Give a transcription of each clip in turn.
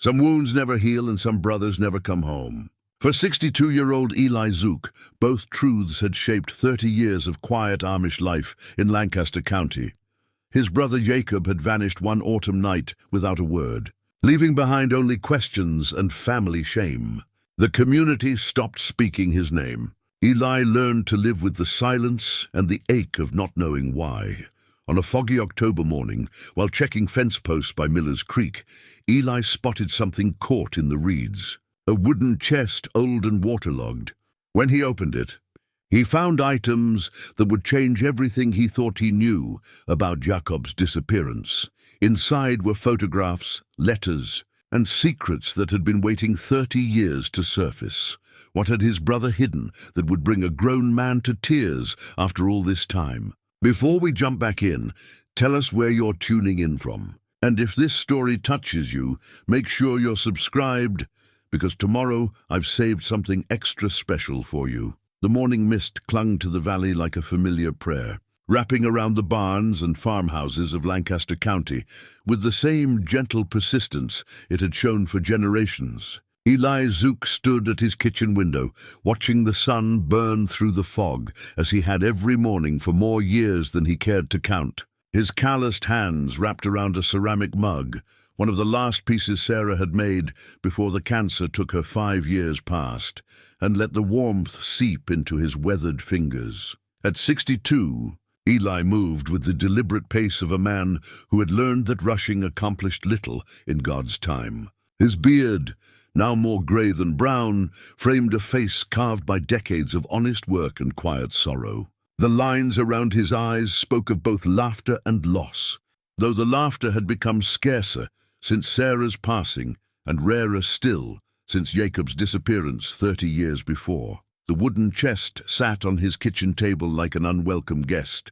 Some wounds never heal and some brothers never come home. For 62-year-old Eli Zook, both truths had shaped 30 years of quiet Amish life in Lancaster County. His brother Jakob had vanished one autumn night without a word, leaving behind only questions and family shame. The community stopped speaking his name. Eli learned to live with the silence and the ache of not knowing why. On a foggy October morning, while checking fence posts by Miller's Creek, Eli spotted something caught in the reeds. A wooden chest, old and waterlogged. When he opened it, he found items that would change everything he thought he knew about Jakob's disappearance. Inside were photographs, letters, and secrets that had been waiting 30 years to surface. What had his brother hidden that would bring a grown man to tears after all this time? Before we jump back in, tell us where you're tuning in from. And if this story touches you, make sure you're subscribed, because tomorrow I've saved something extra special for you. The morning mist clung to the valley like a familiar prayer, wrapping around the barns and farmhouses of Lancaster County with the same gentle persistence it had shown for generations. Eli Zook stood at his kitchen window, watching the sun burn through the fog, as he had every morning for more years than he cared to count. His calloused hands wrapped around a ceramic mug, one of the last pieces Sarah had made before the cancer took her 5 years past, and let the warmth seep into his weathered fingers. At 62, Eli moved with the deliberate pace of a man who had learned that rushing accomplished little in God's time. His beard, now more grey than brown, framed a face carved by decades of honest work and quiet sorrow. The lines around his eyes spoke of both laughter and loss, though the laughter had become scarcer since Sarah's passing and rarer still since Jakob's disappearance 30 years before. The wooden chest sat on his kitchen table like an unwelcome guest,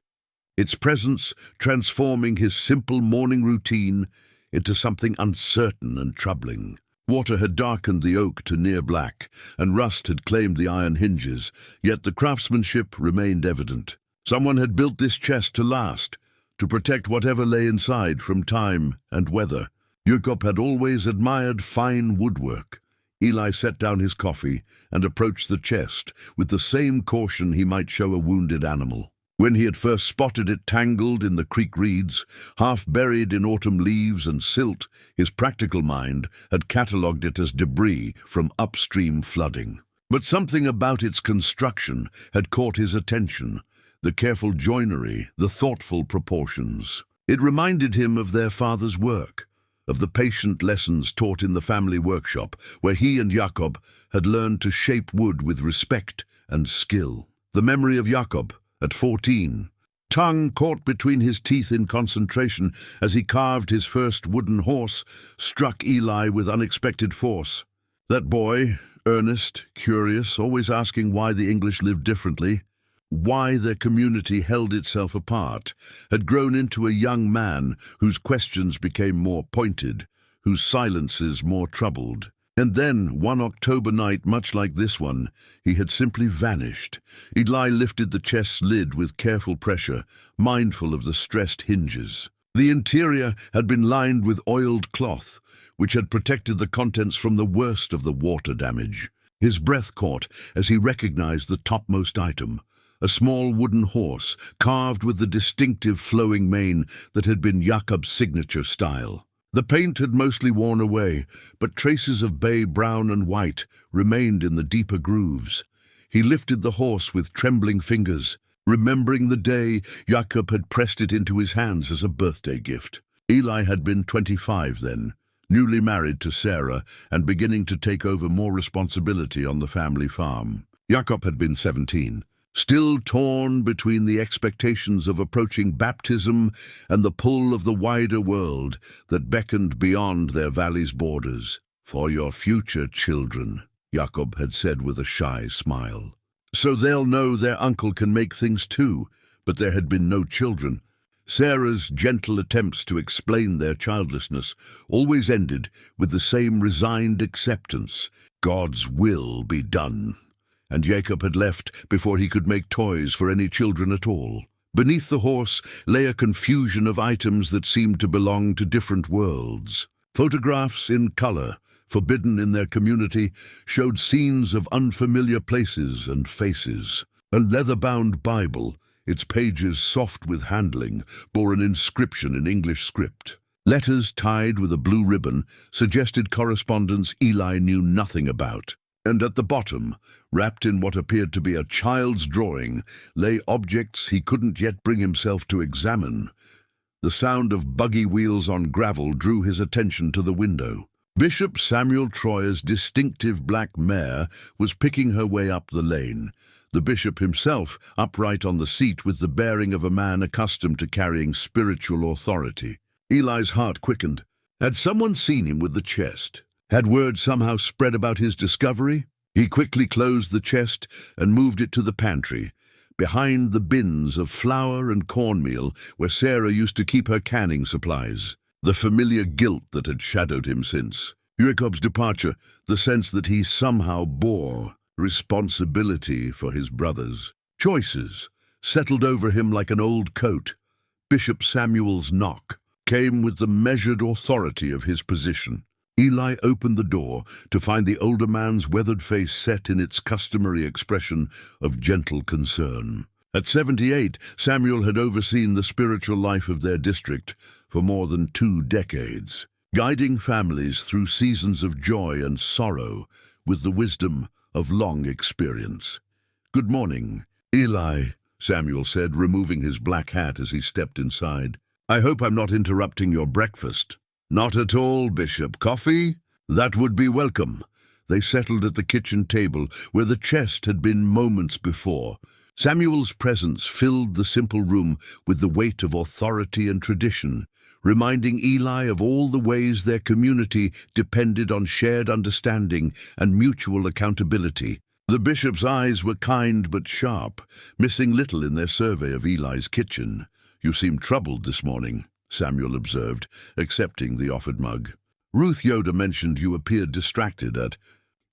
its presence transforming his simple morning routine into something uncertain and troubling. Water had darkened the oak to near black, and rust had claimed the iron hinges, yet the craftsmanship remained evident. Someone had built this chest to last, to protect whatever lay inside from time and weather. Jakob had always admired fine woodwork. Eli set down his coffee and approached the chest with the same caution he might show a wounded animal. When he had first spotted it tangled in the creek reeds, half buried in autumn leaves and silt, his practical mind had catalogued it as debris from upstream flooding. But something about its construction had caught his attention, the careful joinery, the thoughtful proportions. It reminded him of their father's work, of the patient lessons taught in the family workshop, where he and Jakob had learned to shape wood with respect and skill. The memory of Jakob, at 14, tongue caught between his teeth in concentration as he carved his first wooden horse, struck Eli with unexpected force. That boy, earnest, curious, always asking why the English lived differently, why their community held itself apart, had grown into a young man whose questions became more pointed, whose silences more troubled. And then, one October night, much like this one, he had simply vanished. Eli lifted the chest's lid with careful pressure, mindful of the stressed hinges. The interior had been lined with oiled cloth, which had protected the contents from the worst of the water damage. His breath caught as he recognized the topmost item, a small wooden horse, carved with the distinctive flowing mane that had been Jakob's signature style. The paint had mostly worn away, but traces of bay brown and white remained in the deeper grooves. He lifted the horse with trembling fingers, remembering the day Jakob had pressed it into his hands as a birthday gift. Eli had been 25 then, newly married to Sarah and beginning to take over more responsibility on the family farm. Jakob had been 17. Still torn between the expectations of approaching baptism and the pull of the wider world that beckoned beyond their valley's borders. "For your future children," Jakob had said with a shy smile. "So they'll know their uncle can make things too," but there had been no children. Sarah's gentle attempts to explain their childlessness always ended with the same resigned acceptance. God's will be done. And Jakob had left before he could make toys for any children at all. Beneath the horse lay a confusion of items that seemed to belong to different worlds. Photographs in color, forbidden in their community, showed scenes of unfamiliar places and faces. A leather-bound Bible, its pages soft with handling, bore an inscription in English script. Letters tied with a blue ribbon suggested correspondence Eli knew nothing about. And at the bottom, wrapped in what appeared to be a child's drawing, lay objects he couldn't yet bring himself to examine. The sound of buggy wheels on gravel drew his attention to the window. Bishop Samuel Troyer's distinctive black mare was picking her way up the lane, the bishop himself upright on the seat with the bearing of a man accustomed to carrying spiritual authority. Eli's heart quickened. Had someone seen him with the chest? Had word somehow spread about his discovery? He quickly closed the chest and moved it to the pantry, behind the bins of flour and cornmeal where Sarah used to keep her canning supplies. The familiar guilt that had shadowed him since Jakob's departure, the sense that he somehow bore responsibility for his brother's choices, settled over him like an old coat. Bishop Samuel's knock came with the measured authority of his position. Eli opened the door to find the older man's weathered face set in its customary expression of gentle concern. At 78, Samuel had overseen the spiritual life of their district for more than 2 decades, guiding families through seasons of joy and sorrow with the wisdom of long experience. "Good morning, Eli," Samuel said, removing his black hat as he stepped inside. "I hope I'm not interrupting your breakfast." "Not at all, Bishop. Coffee? That would be welcome." They settled at the kitchen table, where the chest had been moments before. Samuel's presence filled the simple room with the weight of authority and tradition, reminding Eli of all the ways their community depended on shared understanding and mutual accountability. The bishop's eyes were kind but sharp, missing little in their survey of Eli's kitchen. "You seem troubled this morning," Samuel observed, accepting the offered mug. "Ruth Yoder mentioned you appeared distracted at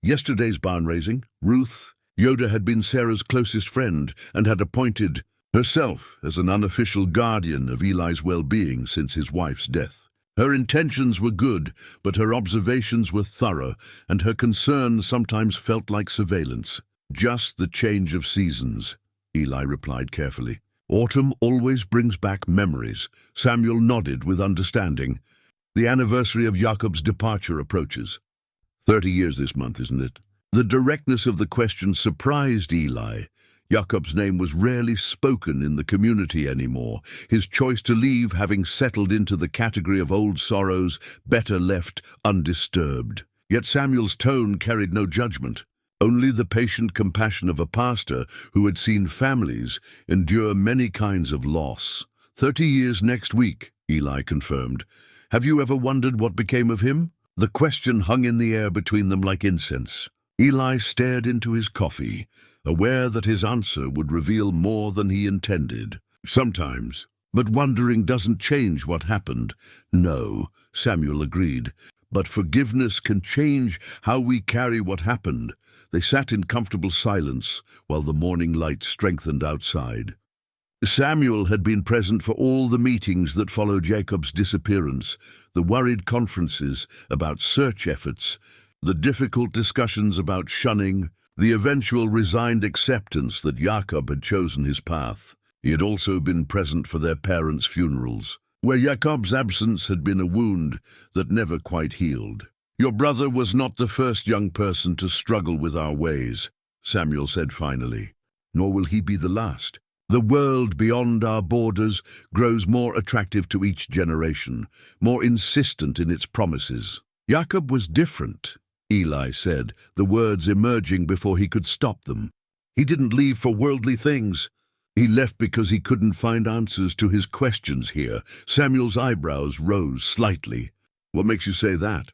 yesterday's barn raising." Ruth Yoder had been Sarah's closest friend and had appointed herself as an unofficial guardian of Eli's well-being since his wife's death. Her intentions were good, but her observations were thorough, and her concern sometimes felt like surveillance. "Just the change of seasons," Eli replied carefully. "Autumn always brings back memories." Samuel nodded with understanding. "The anniversary of Jakob's departure approaches. 30 years this month, isn't it?" The directness of the question surprised Eli. Jakob's name was rarely spoken in the community anymore, his choice to leave having settled into the category of old sorrows better left undisturbed. Yet Samuel's tone carried no judgment, only the patient compassion of a pastor who had seen families endure many kinds of loss. 30 years next week," Eli confirmed. "Have you ever wondered what became of him?" The question hung in the air between them like incense. Eli stared into his coffee, aware that his answer would reveal more than he intended. "Sometimes, but wondering doesn't change what happened." "No," Samuel agreed, "but forgiveness can change how we carry what happened." They sat in comfortable silence while the morning light strengthened outside. Samuel had been present for all the meetings that followed Jakob's disappearance, the worried conferences about search efforts, the difficult discussions about shunning, the eventual resigned acceptance that Jakob had chosen his path. He had also been present for their parents' funerals, where Jakob's absence had been a wound that never quite healed. "Your brother was not the first young person to struggle with our ways," Samuel said finally, "nor will he be the last. The world beyond our borders grows more attractive to each generation, more insistent in its promises." "Jakob was different," Eli said, the words emerging before he could stop them. "He didn't leave for worldly things. He left because he couldn't find answers to his questions here." Samuel's eyebrows rose slightly. "What makes you say that?"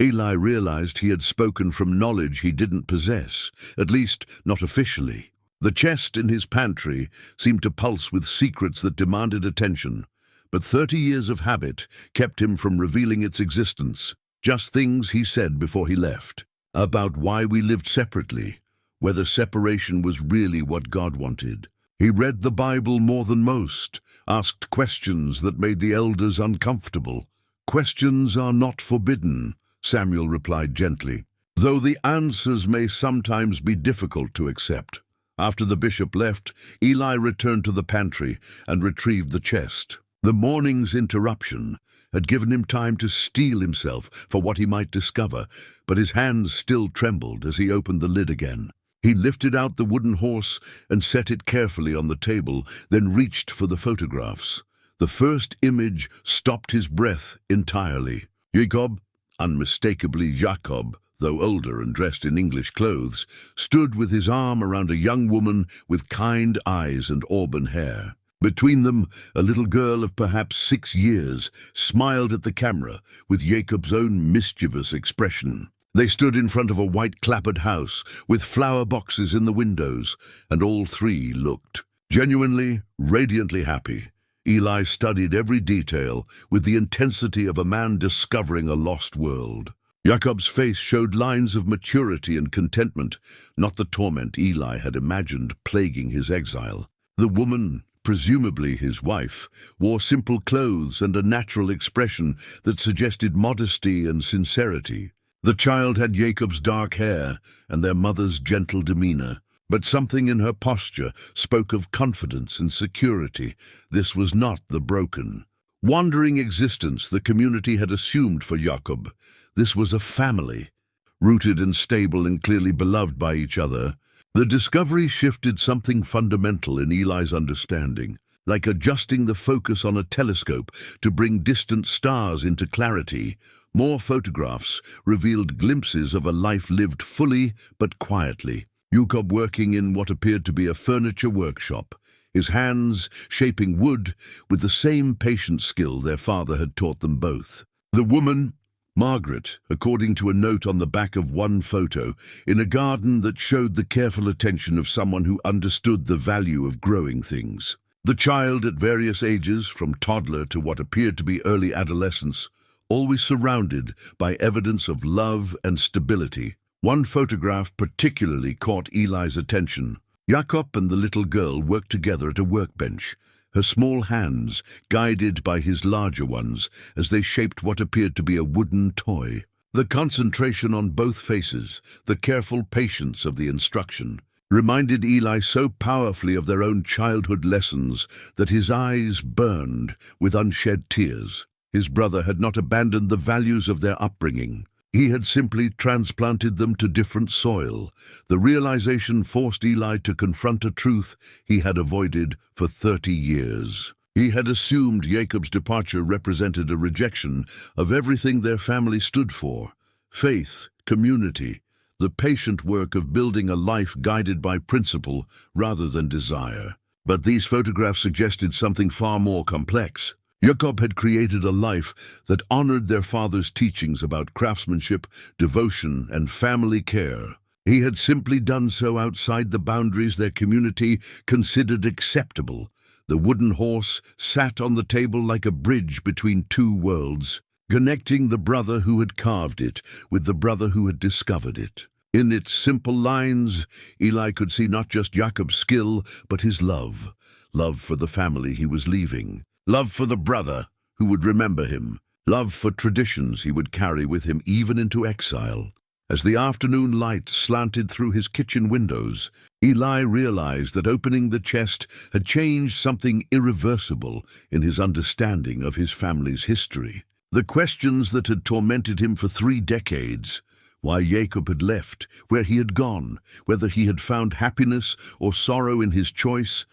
Eli realized he had spoken from knowledge he didn't possess, at least not officially. The chest in his pantry seemed to pulse with secrets that demanded attention, but 30 years of habit kept him from revealing its existence. Just things he said before he left, about why we lived separately, whether separation was really what God wanted. He read the Bible more than most, asked questions that made the elders uncomfortable. "Questions are not forbidden," Samuel replied gently, though the answers may sometimes be difficult to accept. After the bishop left, Eli returned to the pantry and retrieved the chest. The morning's interruption had given him time to steel himself for what he might discover, but his hands still trembled as he opened the lid again. He lifted out the wooden horse and set it carefully on the table, then reached for the photographs. The first image stopped his breath entirely. Jakob, unmistakably Jakob, though older and dressed in English clothes, stood with his arm around a young woman with kind eyes and auburn hair. Between them, a little girl of perhaps 6 years smiled at the camera with Jakob's own mischievous expression. They stood in front of a white clapboard house with flower boxes in the windows, and all three looked genuinely, radiantly happy. Eli studied every detail with the intensity of a man discovering a lost world. Jakob's face showed lines of maturity and contentment, not the torment Eli had imagined plaguing his exile. The woman, presumably his wife, wore simple clothes and a natural expression that suggested modesty and sincerity. The child had Jakob's dark hair and their mother's gentle demeanor, but something in her posture spoke of confidence and security. This was not the broken, wandering existence the community had assumed for Jakob. This was a family, rooted and stable and clearly beloved by each other. The discovery shifted something fundamental in Eli's understanding, like adjusting the focus on a telescope to bring distant stars into clarity. More photographs revealed glimpses of a life lived fully but quietly. Jakob working in what appeared to be a furniture workshop, his hands shaping wood with the same patient skill their father had taught them both. The woman, Margaret, according to a note on the back of one photo, in a garden that showed the careful attention of someone who understood the value of growing things. The child at various ages, from toddler to what appeared to be early adolescence, always surrounded by evidence of love and stability. One photograph particularly caught Eli's attention. Jakob and the little girl worked together at a workbench, her small hands guided by his larger ones as they shaped what appeared to be a wooden toy. The concentration on both faces, the careful patience of the instruction, reminded Eli so powerfully of their own childhood lessons that his eyes burned with unshed tears. His brother had not abandoned the values of their upbringing. He had simply transplanted them to different soil. The realization forced Eli to confront a truth he had avoided for 30 years. He had assumed Jakob's departure represented a rejection of everything their family stood for: faith, community, the patient work of building a life guided by principle rather than desire. But these photographs suggested something far more complex. Jakob had created a life that honored their father's teachings about craftsmanship, devotion, and family care. He had simply done so outside the boundaries their community considered acceptable. The wooden horse sat on the table like a bridge between two worlds, connecting the brother who had carved it with the brother who had discovered it. In its simple lines, Eli could see not just Jakob's skill, but his love. Love for the family he was leaving. Love for the brother who would remember him. Love for traditions he would carry with him even into exile. As the afternoon light slanted through his kitchen windows, Eli realized that opening the chest had changed something irreversible in his understanding of his family's history. The questions that had tormented him for 3 decades, why Jakob had left, where he had gone, whether he had found happiness or sorrow in his choice,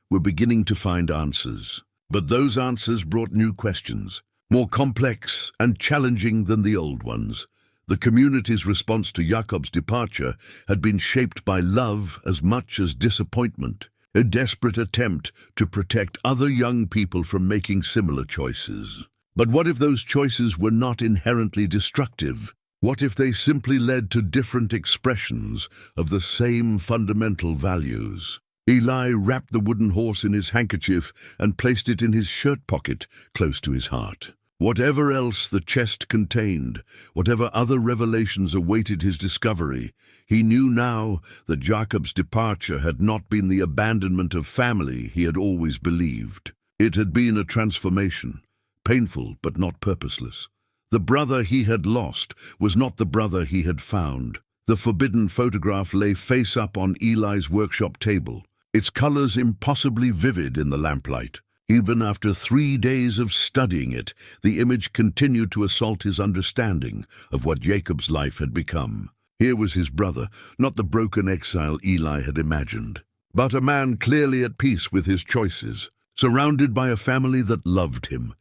were beginning to find answers. But those answers brought new questions, more complex and challenging than the old ones. The community's response to Jakob's departure had been shaped by love as much as disappointment, a desperate attempt to protect other young people from making similar choices. But what if those choices were not inherently destructive? What if they simply led to different expressions of the same fundamental values? Eli wrapped the wooden horse in his handkerchief and placed it in his shirt pocket close to his heart. Whatever else the chest contained, whatever other revelations awaited his discovery, he knew now that Jakob's departure had not been the abandonment of family he had always believed. It had been a transformation, painful but not purposeless. The brother he had lost was not the brother he had found. The forbidden photograph lay face up on Eli's workshop table, its colors impossibly vivid in the lamplight. Even after 3 days of studying it, the image continued to assault his understanding of what Jakob's life had become. Here was his brother, not the broken exile Eli had imagined, but a man clearly at peace with his choices, surrounded by a family that loved him.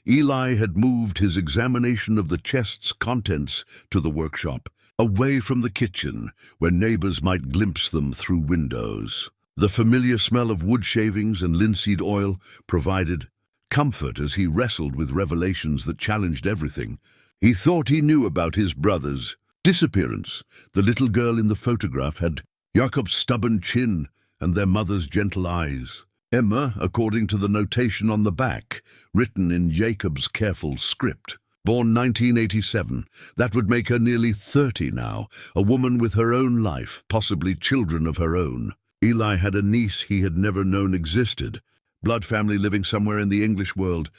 Eli had moved his examination of the chest's contents to the workshop, away from the kitchen, where neighbors might glimpse them through windows. The familiar smell of wood shavings and linseed oil provided comfort as he wrestled with revelations that challenged everything. He thought he knew about his brother's disappearance. The little girl in the photograph had Jakob's stubborn chin and their mother's gentle eyes. Emma, according to the notation on the back, written in Jakob's careful script. Born 1987, that would make her nearly 30 now, a woman with her own life, possibly children of her own. Eli had a niece he had never known existed, blood family living somewhere in the English world,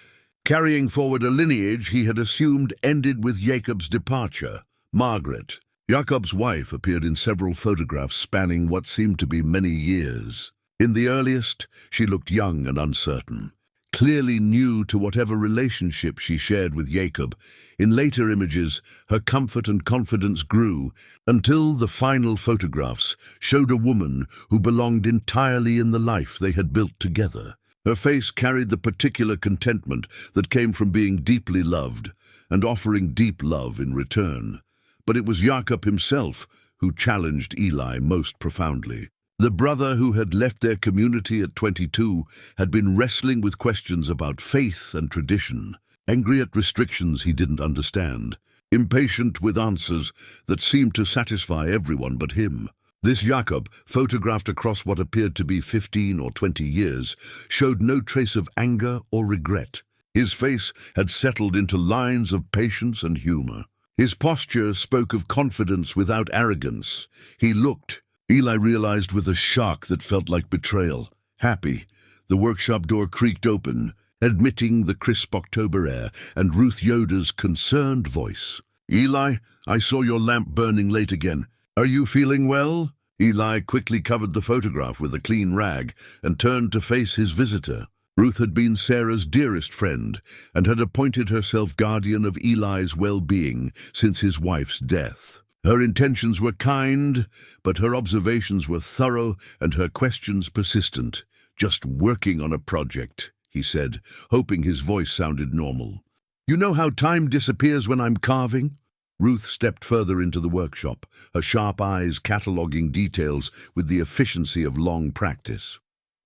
carrying forward a lineage he had assumed ended with Jakob's departure. Margaret, Jakob's wife, appeared in several photographs spanning what seemed to be many years. In the earliest, she looked young and uncertain, clearly new to whatever relationship she shared with Jakob. In later images, her comfort and confidence grew until the final photographs showed a woman who belonged entirely in the life they had built together. Her face carried the particular contentment that came from being deeply loved and offering deep love in return. But it was Jakob himself who challenged Eli most profoundly. The brother who had left their community at 22 had been wrestling with questions about faith and tradition, angry at restrictions he didn't understand, impatient with answers that seemed to satisfy everyone but him. This Jakob, photographed across what appeared to be 15 or 20 years, showed no trace of anger or regret. His face had settled into lines of patience and humor. His posture spoke of confidence without arrogance. He looked, Eli realized with a shock that felt like betrayal, happy. The workshop door creaked open, admitting the crisp October air and Ruth Yoder's concerned voice. "Eli, I saw your lamp burning late again. Are you feeling well?" Eli quickly covered the photograph with a clean rag and turned to face his visitor. Ruth had been Sarah's dearest friend and had appointed herself guardian of Eli's well-being since his wife's death. Her intentions were kind, but her observations were thorough and her questions persistent. "Just working on a project," he said, hoping his voice sounded normal. "You know how time disappears when I'm carving?" Ruth stepped further into the workshop, her sharp eyes cataloging details with the efficiency of long practice.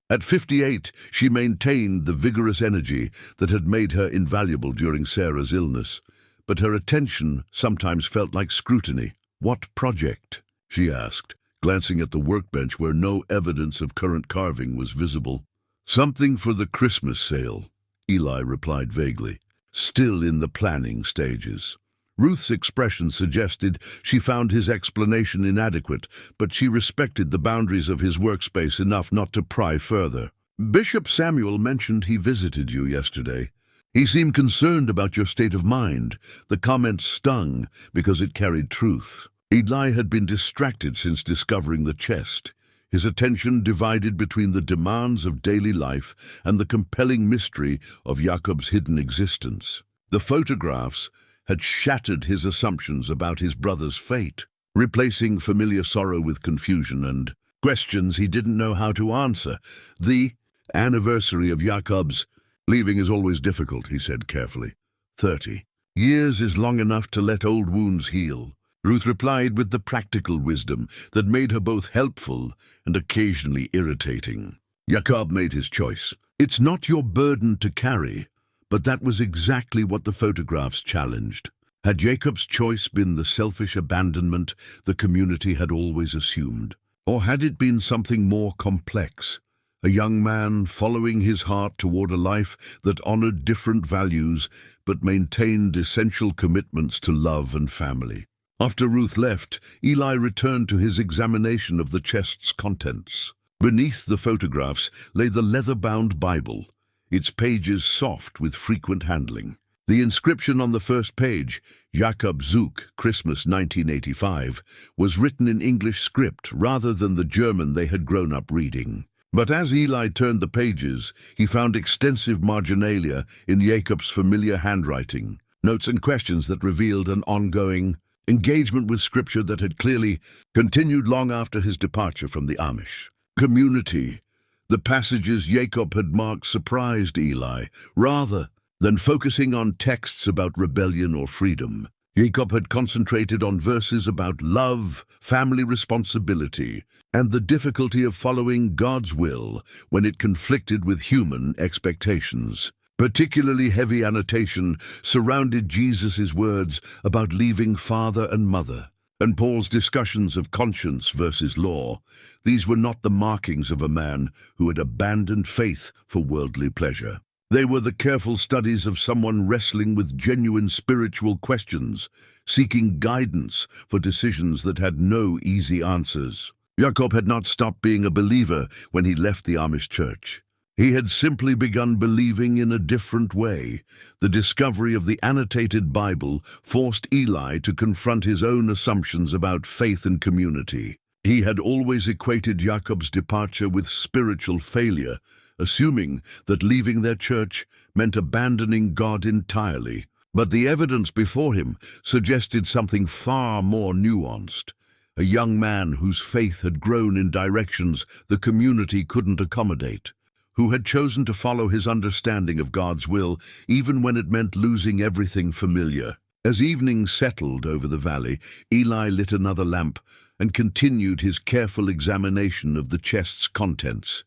At 58, she maintained the vigorous energy that had made her invaluable during Sarah's illness, but her attention sometimes felt like scrutiny. "What project?" she asked, glancing at the workbench where no evidence of current carving was visible. "Something for the Christmas sale," Eli replied vaguely, still in the planning stages. Ruth's expression suggested she found his explanation inadequate, but she respected the boundaries of his workspace enough not to pry further. "Bishop Samuel mentioned he visited you yesterday. He seemed concerned about your state of mind." The comment stung because it carried truth. Eli had been distracted since discovering the chest, his attention divided between the demands of daily life and the compelling mystery of Jakob's hidden existence. The photographs had shattered his assumptions about his brother's fate, replacing familiar sorrow with confusion and questions he didn't know how to answer. "The anniversary of Jakob's leaving is always difficult," he said carefully. 30 years is long enough to let old wounds heal." Ruth replied with the practical wisdom that made her both helpful and occasionally irritating. Jakob made his choice. "It's not your burden to carry," but that was exactly what the photographs challenged. Had Jakob's choice been the selfish abandonment the community had always assumed? Or had it been something more complex? A young man following his heart toward a life that honored different values but maintained essential commitments to love and family. After Ruth left, Eli returned to his examination of the chest's contents. Beneath the photographs lay the leather-bound Bible, its pages soft with frequent handling. The inscription on the first page, Jakob Zook, Christmas 1985, was written in English script rather than the German they had grown up reading. But as Eli turned the pages, he found extensive marginalia in Jakob's familiar handwriting, notes and questions that revealed an ongoing engagement with Scripture that had clearly continued long after his departure from the Amish community. The passages Jakob had marked surprised Eli, rather than focusing on texts about rebellion or freedom. Jakob had concentrated on verses about love, family responsibility, and the difficulty of following God's will when it conflicted with human expectations. Particularly heavy annotation surrounded Jesus' words about leaving father and mother, and Paul's discussions of conscience versus law. These were not the markings of a man who had abandoned faith for worldly pleasure. They were the careful studies of someone wrestling with genuine spiritual questions, seeking guidance for decisions that had no easy answers. Jakob had not stopped being a believer when he left the Amish church. He had simply begun believing in a different way. The discovery of the annotated Bible forced Eli to confront his own assumptions about faith and community. He had always equated Jakob's departure with spiritual failure, assuming that leaving their church meant abandoning God entirely. But the evidence before him suggested something far more nuanced. A young man whose faith had grown in directions the community couldn't accommodate, who had chosen to follow his understanding of God's will even when it meant losing everything familiar. As evening settled over the valley, Eli lit another lamp and continued his careful examination of the chest's contents.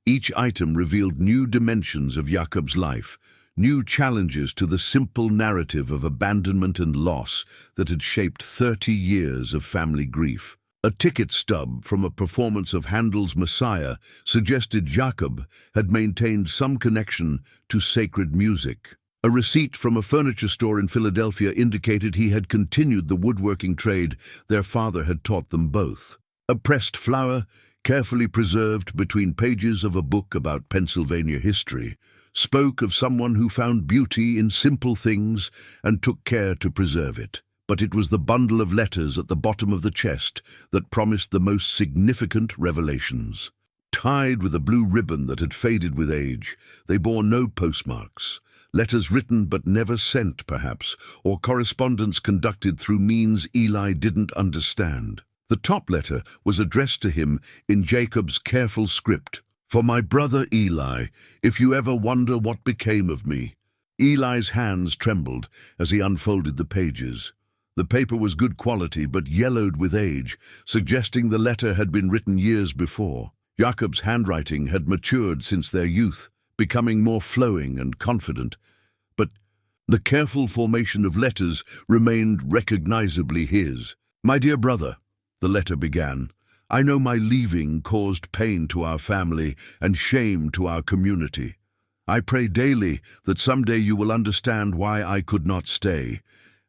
Each item revealed new dimensions of Jakob's life, new challenges to the simple narrative of abandonment and loss that had shaped 30 years of family grief. A ticket stub from a performance of Handel's Messiah suggested Jakob had maintained some connection to sacred music. A receipt from a furniture store in Philadelphia indicated he had continued the woodworking trade their father had taught them both. A pressed flower, carefully preserved between pages of a book about Pennsylvania history, spoke of someone who found beauty in simple things and took care to preserve it. But it was the bundle of letters at the bottom of the chest that promised the most significant revelations. Tied with a blue ribbon that had faded with age, they bore no postmarks. Letters written but never sent, perhaps, or correspondence conducted through means Eli didn't understand. The top letter was addressed to him in Jakob's careful script. "For my brother Eli, if you ever wonder what became of me." Eli's hands trembled as he unfolded the pages. The paper was good quality but yellowed with age, suggesting the letter had been written years before. Jakob's handwriting had matured since their youth, becoming more flowing and confident. But the careful formation of letters remained recognizably his. "My dear brother," the letter began, "I know my leaving caused pain to our family and shame to our community. I pray daily that someday you will understand why I could not stay,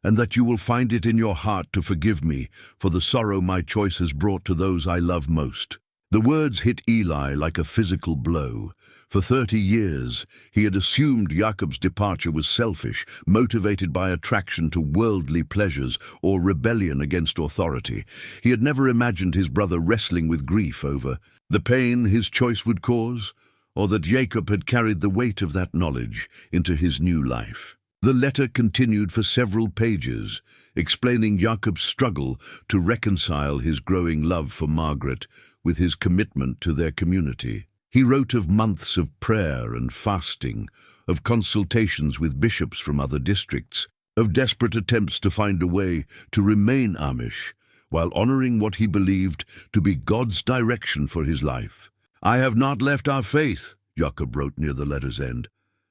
and that you will find it in your heart to forgive me for the sorrow my choice has brought to those I love most." The words hit Eli like a physical blow. For 30 years, he had assumed Jakob's departure was selfish, motivated by attraction to worldly pleasures or rebellion against authority. He had never imagined his brother wrestling with grief over the pain his choice would cause, or that Jakob had carried the weight of that knowledge into his new life. The letter continued for several pages, explaining Jakob's struggle to reconcile his growing love for Margaret with his commitment to their community. He wrote of months of prayer and fasting, of consultations with bishops from other districts, of desperate attempts to find a way to remain Amish, while honoring what he believed to be God's direction for his life. "I have not left our faith," Jakob wrote near the letter's end.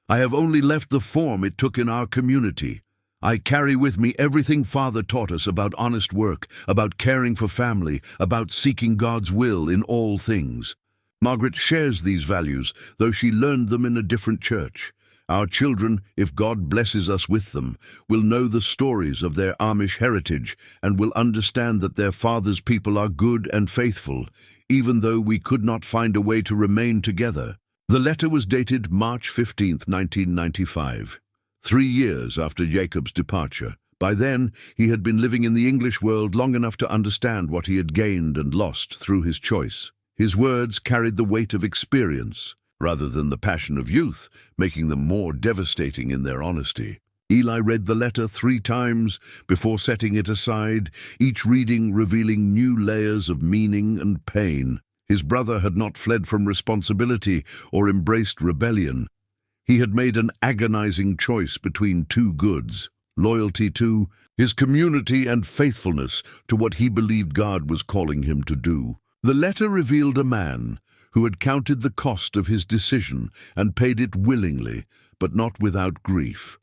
"I have only left the form it took in our community. I carry with me everything Father taught us about honest work, about caring for family, about seeking God's will in all things." Margaret shares these values, though she learned them in a different church. Our children, if God blesses us with them, will know the stories of their Amish heritage and will understand that their father's people are good and faithful, even though we could not find a way to remain together. The letter was dated March 15, 1995. 3 years after Jacob's departure. By then, he had been living in the English world long enough to understand what he had gained and lost through his choice. His words carried the weight of experience, rather than the passion of youth, making them more devastating in their honesty. Eli read the letter 3 times before setting it aside, each reading revealing new layers of meaning and pain. His brother had not fled from responsibility or embraced rebellion. He had made an agonizing choice between 2 goods: loyalty to his community and faithfulness to what he believed God was calling him to do. The letter revealed a man who had counted the cost of his decision and paid it willingly, but not without grief.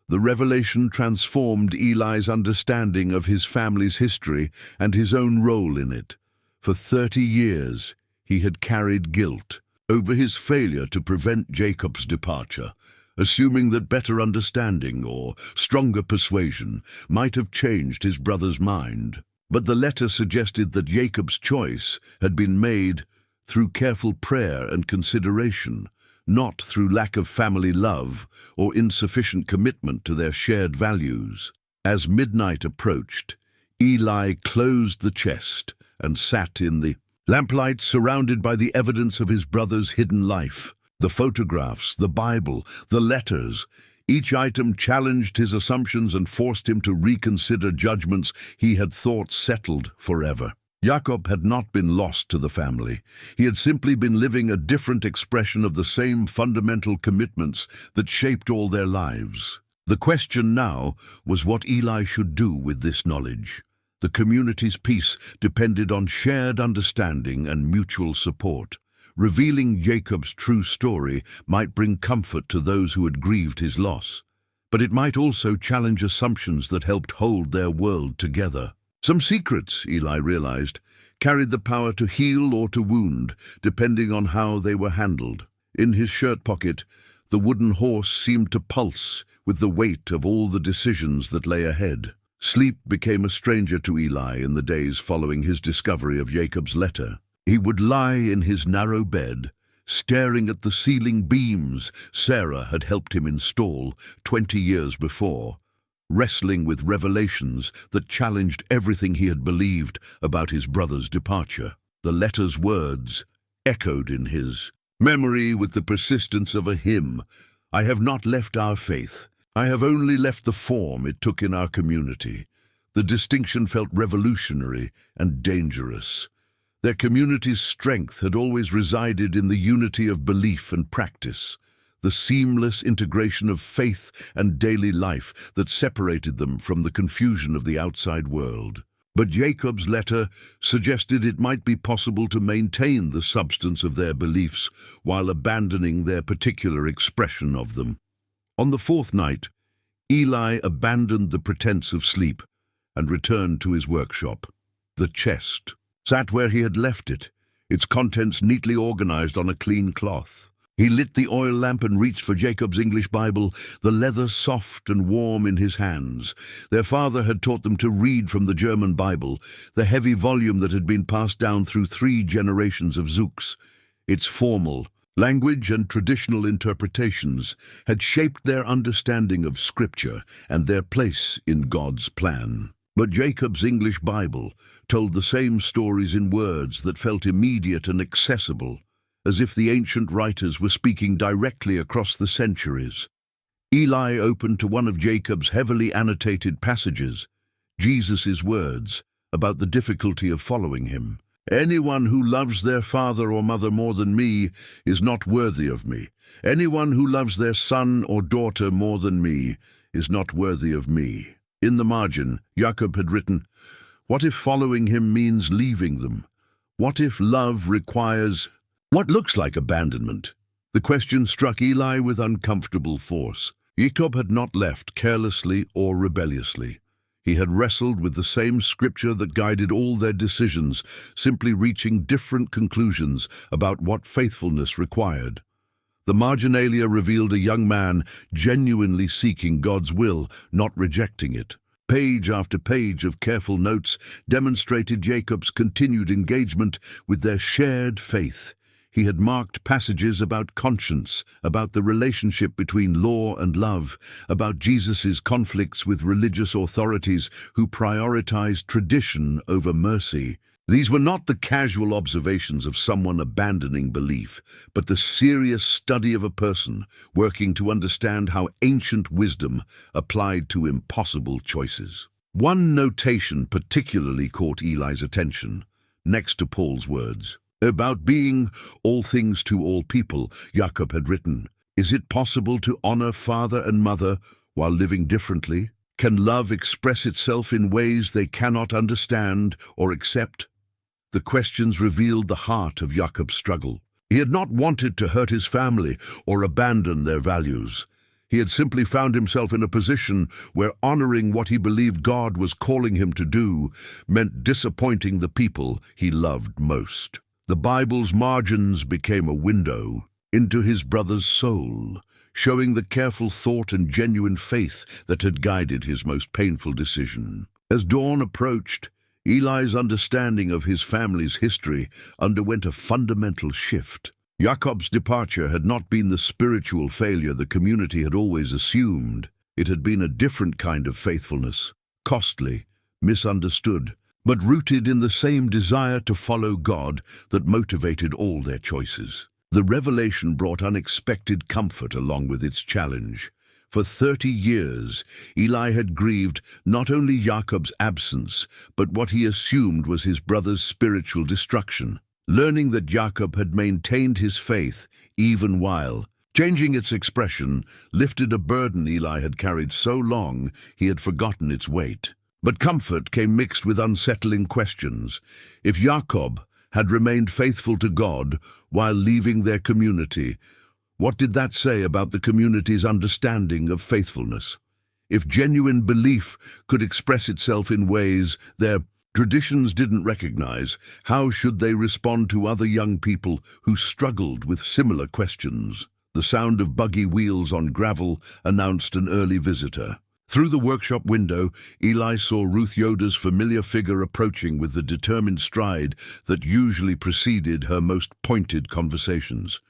The revelation transformed Eli's understanding of his family's history and his own role in it. For 30 years, he had carried guilt over his failure to prevent Jacob's departure, assuming that better understanding or stronger persuasion might have changed his brother's mind. But the letter suggested that Jacob's choice had been made through careful prayer and consideration, not through lack of family love or insufficient commitment to their shared values. As midnight approached, Eli closed the chest and sat in the lamplight, surrounded by the evidence of his brother's hidden life. The photographs, the Bible, the letters. Each item challenged his assumptions and forced him to reconsider judgments he had thought settled forever. Jakob had not been lost to the family. He had simply been living a different expression of the same fundamental commitments that shaped all their lives. The question now was what Eli should do with this knowledge. The community's peace depended on shared understanding and mutual support. Revealing Jacob's true story might bring comfort to those who had grieved his loss, but it might also challenge assumptions that helped hold their world together. Some secrets, Eli realized, carried the power to heal or to wound, depending on how they were handled. In his shirt pocket, the wooden horse seemed to pulse with the weight of all the decisions that lay ahead. Sleep became a stranger to Eli in the days following his discovery of Jacob's letter. He would lie in his narrow bed, staring at the ceiling beams Sarah had helped him install 20 years before, wrestling with revelations that challenged everything he had believed about his brother's departure. The letter's words echoed in his memory with the persistence of a hymn. "I have not left our faith. I have only left the form it took in our community." The distinction felt revolutionary and dangerous. Their community's strength had always resided in the unity of belief and practice, the seamless integration of faith and daily life that separated them from the confusion of the outside world. But Jacob's letter suggested it might be possible to maintain the substance of their beliefs while abandoning their particular expression of them. On the 4th night, Eli abandoned the pretense of sleep and returned to his workshop. The chest sat where he had left it, its contents neatly organized on a clean cloth. He lit the oil lamp and reached for Jacob's English Bible, the leather soft and warm in his hands. Their father had taught them to read from the German Bible, the heavy volume that had been passed down through 3 generations of Zooks. Its formal language and traditional interpretations had shaped their understanding of Scripture and their place in God's plan. But Jacob's English Bible told the same stories in words that felt immediate and accessible, as if the ancient writers were speaking directly across the centuries. Eli opened to one of Jacob's heavily annotated passages, Jesus' words about the difficulty of following him. "Anyone who loves their father or mother more than me is not worthy of me. Anyone who loves their son or daughter more than me is not worthy of me." In the margin, Jakob had written, "What if following him means leaving them? What if love requires what looks like abandonment?" The question struck Eli with uncomfortable force. Jakob had not left carelessly or rebelliously. He had wrestled with the same scripture that guided all their decisions, simply reaching different conclusions about what faithfulness required. The marginalia revealed a young man genuinely seeking God's will, not rejecting it. Page after page of careful notes demonstrated Jacob's continued engagement with their shared faith. He had marked passages about conscience, about the relationship between law and love, about Jesus' conflicts with religious authorities who prioritized tradition over mercy. These were not the casual observations of someone abandoning belief, but the serious study of a person working to understand how ancient wisdom applied to impossible choices. One notation particularly caught Eli's attention, next to Paul's words. About being all things to all people, Jakob had written, "Is it possible to honor father and mother while living differently? Can love express itself in ways they cannot understand or accept?" The questions revealed the heart of Jakob's struggle. He had not wanted to hurt his family or abandon their values. He had simply found himself in a position where honoring what he believed God was calling him to do meant disappointing the people he loved most. The Bible's margins became a window into his brother's soul, showing the careful thought and genuine faith that had guided his most painful decision. As dawn approached, Eli's understanding of his family's history underwent a fundamental shift. Jakob's departure had not been the spiritual failure the community had always assumed. It had been a different kind of faithfulness, costly, misunderstood, but rooted in the same desire to follow God that motivated all their choices. The revelation brought unexpected comfort along with its challenge. For 30 years, Eli had grieved not only Jakob's absence, but what he assumed was his brother's spiritual destruction. Learning that Jakob had maintained his faith even while changing its expression lifted a burden Eli had carried so long he had forgotten its weight. But comfort came mixed with unsettling questions. If Jakob had remained faithful to God while leaving their community, what did that say about the community's understanding of faithfulness? If genuine belief could express itself in ways their traditions didn't recognize, how should they respond to other young people who struggled with similar questions? The sound of buggy wheels on gravel announced an early visitor. Through the workshop window, Eli saw Ruth Yoder's familiar figure approaching with the determined stride that usually preceded her most pointed conversations.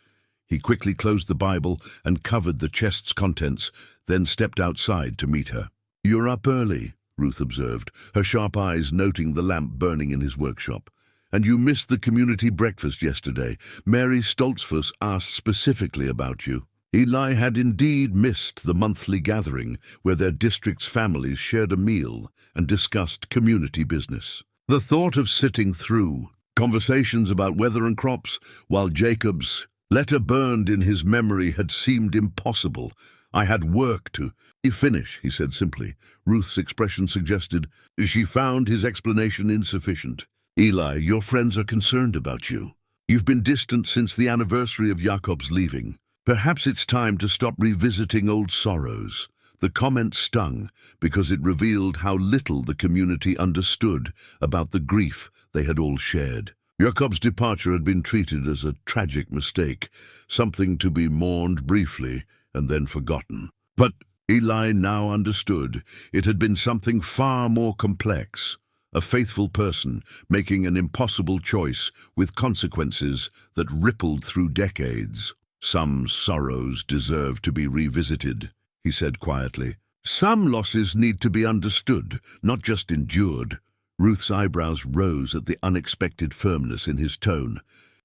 He quickly closed the Bible and covered the chest's contents, then stepped outside to meet her. "You're up early," Ruth observed, her sharp eyes noting the lamp burning in his workshop. "And you missed the community breakfast yesterday. Mary Stoltzfus asked specifically about you." Eli had indeed missed the monthly gathering where their district's families shared a meal and discussed community business. The thought of sitting through conversations about weather and crops while Jacob's letter burned in his memory had seemed impossible. "I had work to finish," he said simply. Ruth's expression suggested she found his explanation insufficient. "Eli, your friends are concerned about you. You've been distant since the anniversary of Jakob's leaving. Perhaps it's time to stop revisiting old sorrows." The comment stung because it revealed how little the community understood about the grief they had all shared. Jakob's departure had been treated as a tragic mistake, something to be mourned briefly and then forgotten. But Eli now understood it had been something far more complex, a faithful person making an impossible choice with consequences that rippled through decades. "Some sorrows deserve to be revisited," he said quietly. "Some losses need to be understood, not just endured." Ruth's eyebrows rose at the unexpected firmness in his tone.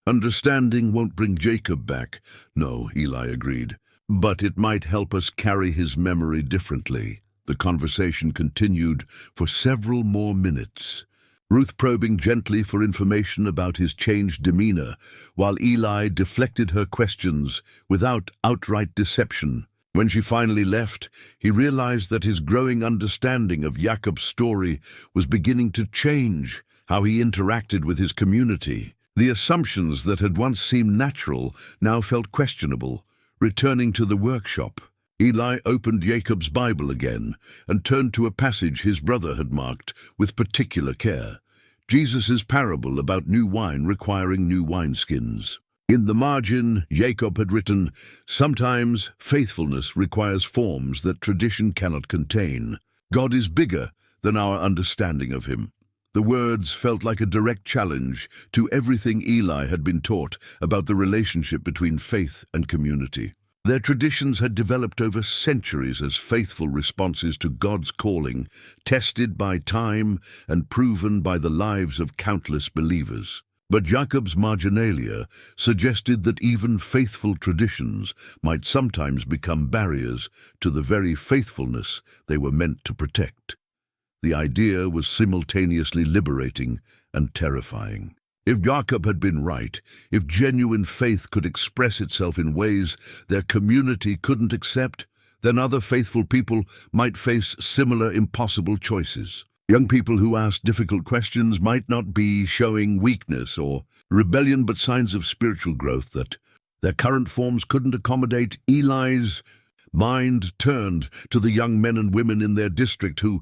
"Understanding won't bring Jakob back." "No," Eli agreed. "But it might help us carry his memory differently." The conversation continued for several more minutes, Ruth probing gently for information about his changed demeanor, while Eli deflected her questions without outright deception. When she finally left, he realized that his growing understanding of Jakob's story was beginning to change how he interacted with his community. The assumptions that had once seemed natural now felt questionable. Returning to the workshop, Eli opened Jakob's Bible again and turned to a passage his brother had marked with particular care. Jesus' parable about new wine requiring new wineskins. In the margin, Jakob had written, "Sometimes faithfulness requires forms that tradition cannot contain. God is bigger than our understanding of him." The words felt like a direct challenge to everything Eli had been taught about the relationship between faith and community. Their traditions had developed over centuries as faithful responses to God's calling, tested by time and proven by the lives of countless believers. But Jakob's marginalia suggested that even faithful traditions might sometimes become barriers to the very faithfulness they were meant to protect. The idea was simultaneously liberating and terrifying. If Jakob had been right, if genuine faith could express itself in ways their community couldn't accept, then other faithful people might face similar impossible choices. Young people who asked difficult questions might not be showing weakness or rebellion, but signs of spiritual growth that their current forms couldn't accommodate. Eli's mind turned to the young men and women in their district who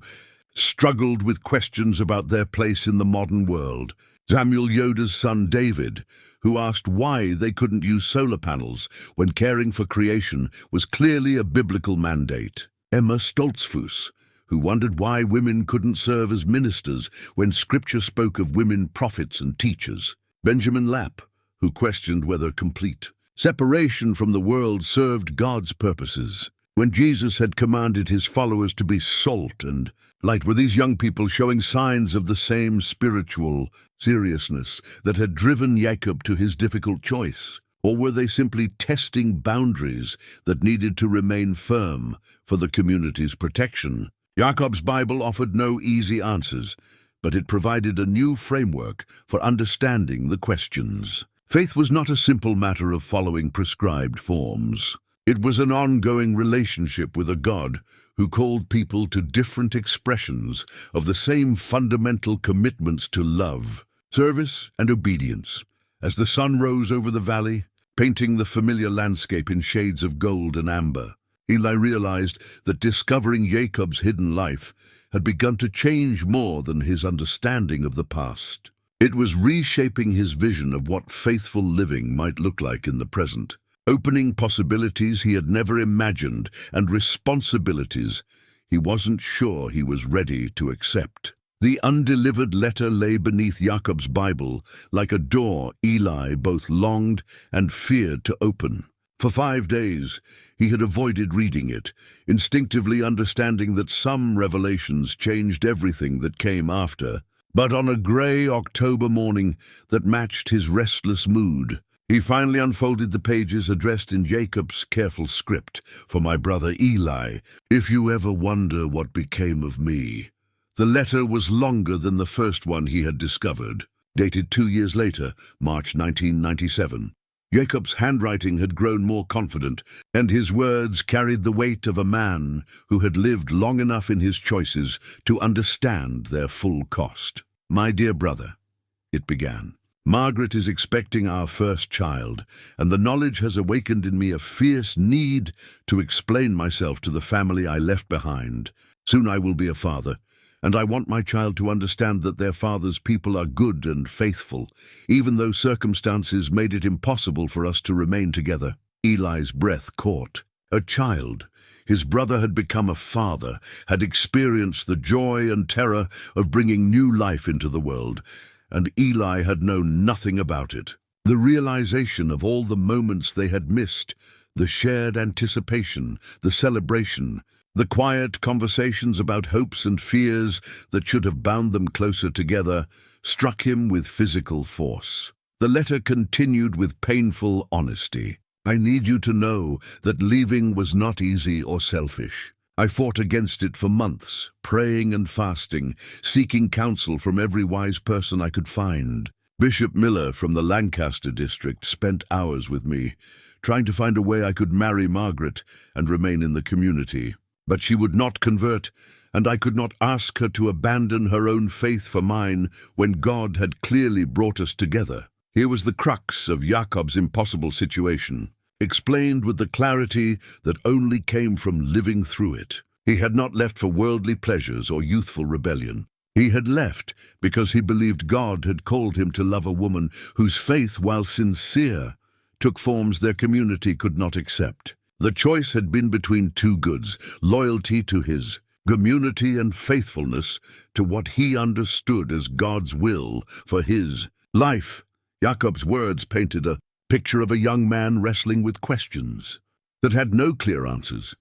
struggled with questions about their place in the modern world. Samuel Yoda's son David, who asked why they couldn't use solar panels when caring for creation was clearly a biblical mandate. Emma Stoltzfus, who wondered why women couldn't serve as ministers when Scripture spoke of women prophets and teachers. Benjamin Lapp, who questioned whether complete separation from the world served God's purposes when Jesus had commanded his followers to be salt and light. Were these young people showing signs of the same spiritual seriousness that had driven Jakob to his difficult choice? Or were they simply testing boundaries that needed to remain firm for the community's protection? Jakob's Bible offered no easy answers, but it provided a new framework for understanding the questions. Faith was not a simple matter of following prescribed forms. It was an ongoing relationship with a God who called people to different expressions of the same fundamental commitments to love, service, and obedience. As the sun rose over the valley, painting the familiar landscape in shades of gold and amber, Eli realized that discovering Jacob's hidden life had begun to change more than his understanding of the past. It was reshaping his vision of what faithful living might look like in the present, opening possibilities he had never imagined and responsibilities he wasn't sure he was ready to accept. The undelivered letter lay beneath Jakob's Bible like a door Eli both longed and feared to open. For 5 days, he had avoided reading it, instinctively understanding that some revelations changed everything that came after. But on a grey October morning that matched his restless mood, he finally unfolded the pages addressed in Jacob's careful script. For my brother Eli, if you ever wonder what became of me. The letter was longer than the first one he had discovered, dated 2 years later, March 1997. Jacob's handwriting had grown more confident, and his words carried the weight of a man who had lived long enough in his choices to understand their full cost. My dear brother, it began. Margaret is expecting our first child, and the knowledge has awakened in me a fierce need to explain myself to the family I left behind. Soon I will be a father, and I want my child to understand that their father's people are good and faithful, even though circumstances made it impossible for us to remain together. Eli's breath caught. A child. His brother had become a father, had experienced the joy and terror of bringing new life into the world, and Eli had known nothing about it. The realization of all the moments they had missed, the shared anticipation, the celebration, the quiet conversations about hopes and fears that should have bound them closer together, struck him with physical force. The letter continued with painful honesty. I need you to know that leaving was not easy or selfish. I fought against it for months, praying and fasting, seeking counsel from every wise person I could find. Bishop Miller from the Lancaster district spent hours with me, trying to find a way I could marry Margaret and remain in the community. But she would not convert, and I could not ask her to abandon her own faith for mine when God had clearly brought us together. Here was the crux of Jakob's impossible situation, explained with the clarity that only came from living through it. He had not left for worldly pleasures or youthful rebellion. He had left because he believed God had called him to love a woman whose faith, while sincere, took forms their community could not accept. The choice had been between two goods: loyalty to his community and faithfulness to what he understood as God's will for his life. Jakob's words painted a picture of a young man wrestling with questions that had no clear answers.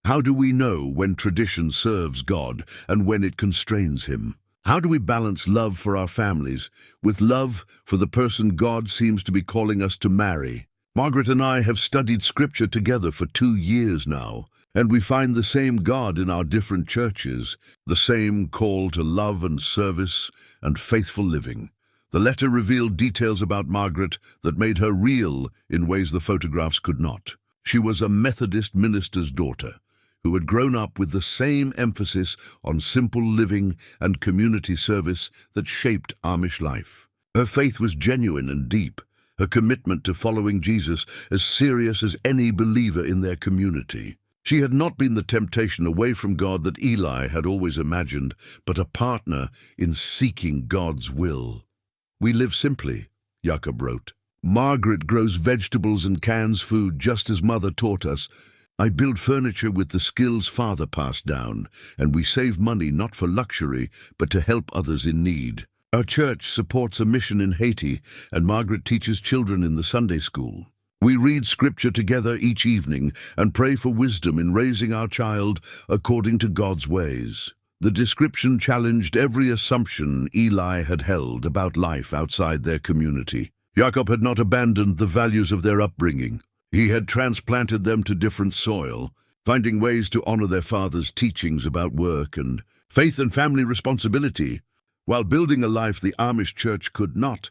How do we know when tradition serves God and when it constrains him? How do we balance love for our families with love for the person God seems to be calling us to marry? Margaret and I have studied Scripture together for 2 years now, and we find the same God in our different churches, the same call to love and service and faithful living. The letter revealed details about Margaret that made her real in ways the photographs could not. She was a Methodist minister's daughter who had grown up with the same emphasis on simple living and community service that shaped Amish life. Her faith was genuine and deep, her commitment to following Jesus as serious as any believer in their community. She had not been the temptation away from God that Eli had always imagined, but a partner in seeking God's will. "We live simply," Jakob wrote. "Margaret grows vegetables and cans food just as Mother taught us. I build furniture with the skills Father passed down, and we save money not for luxury, but to help others in need. Our church supports a mission in Haiti, and Margaret teaches children in the Sunday school. We read Scripture together each evening and pray for wisdom in raising our child according to God's ways." The description challenged every assumption Eli had held about life outside their community. Jakob had not abandoned the values of their upbringing. He had transplanted them to different soil, finding ways to honor their father's teachings about work and faith and family responsibility, while building a life the Amish church could not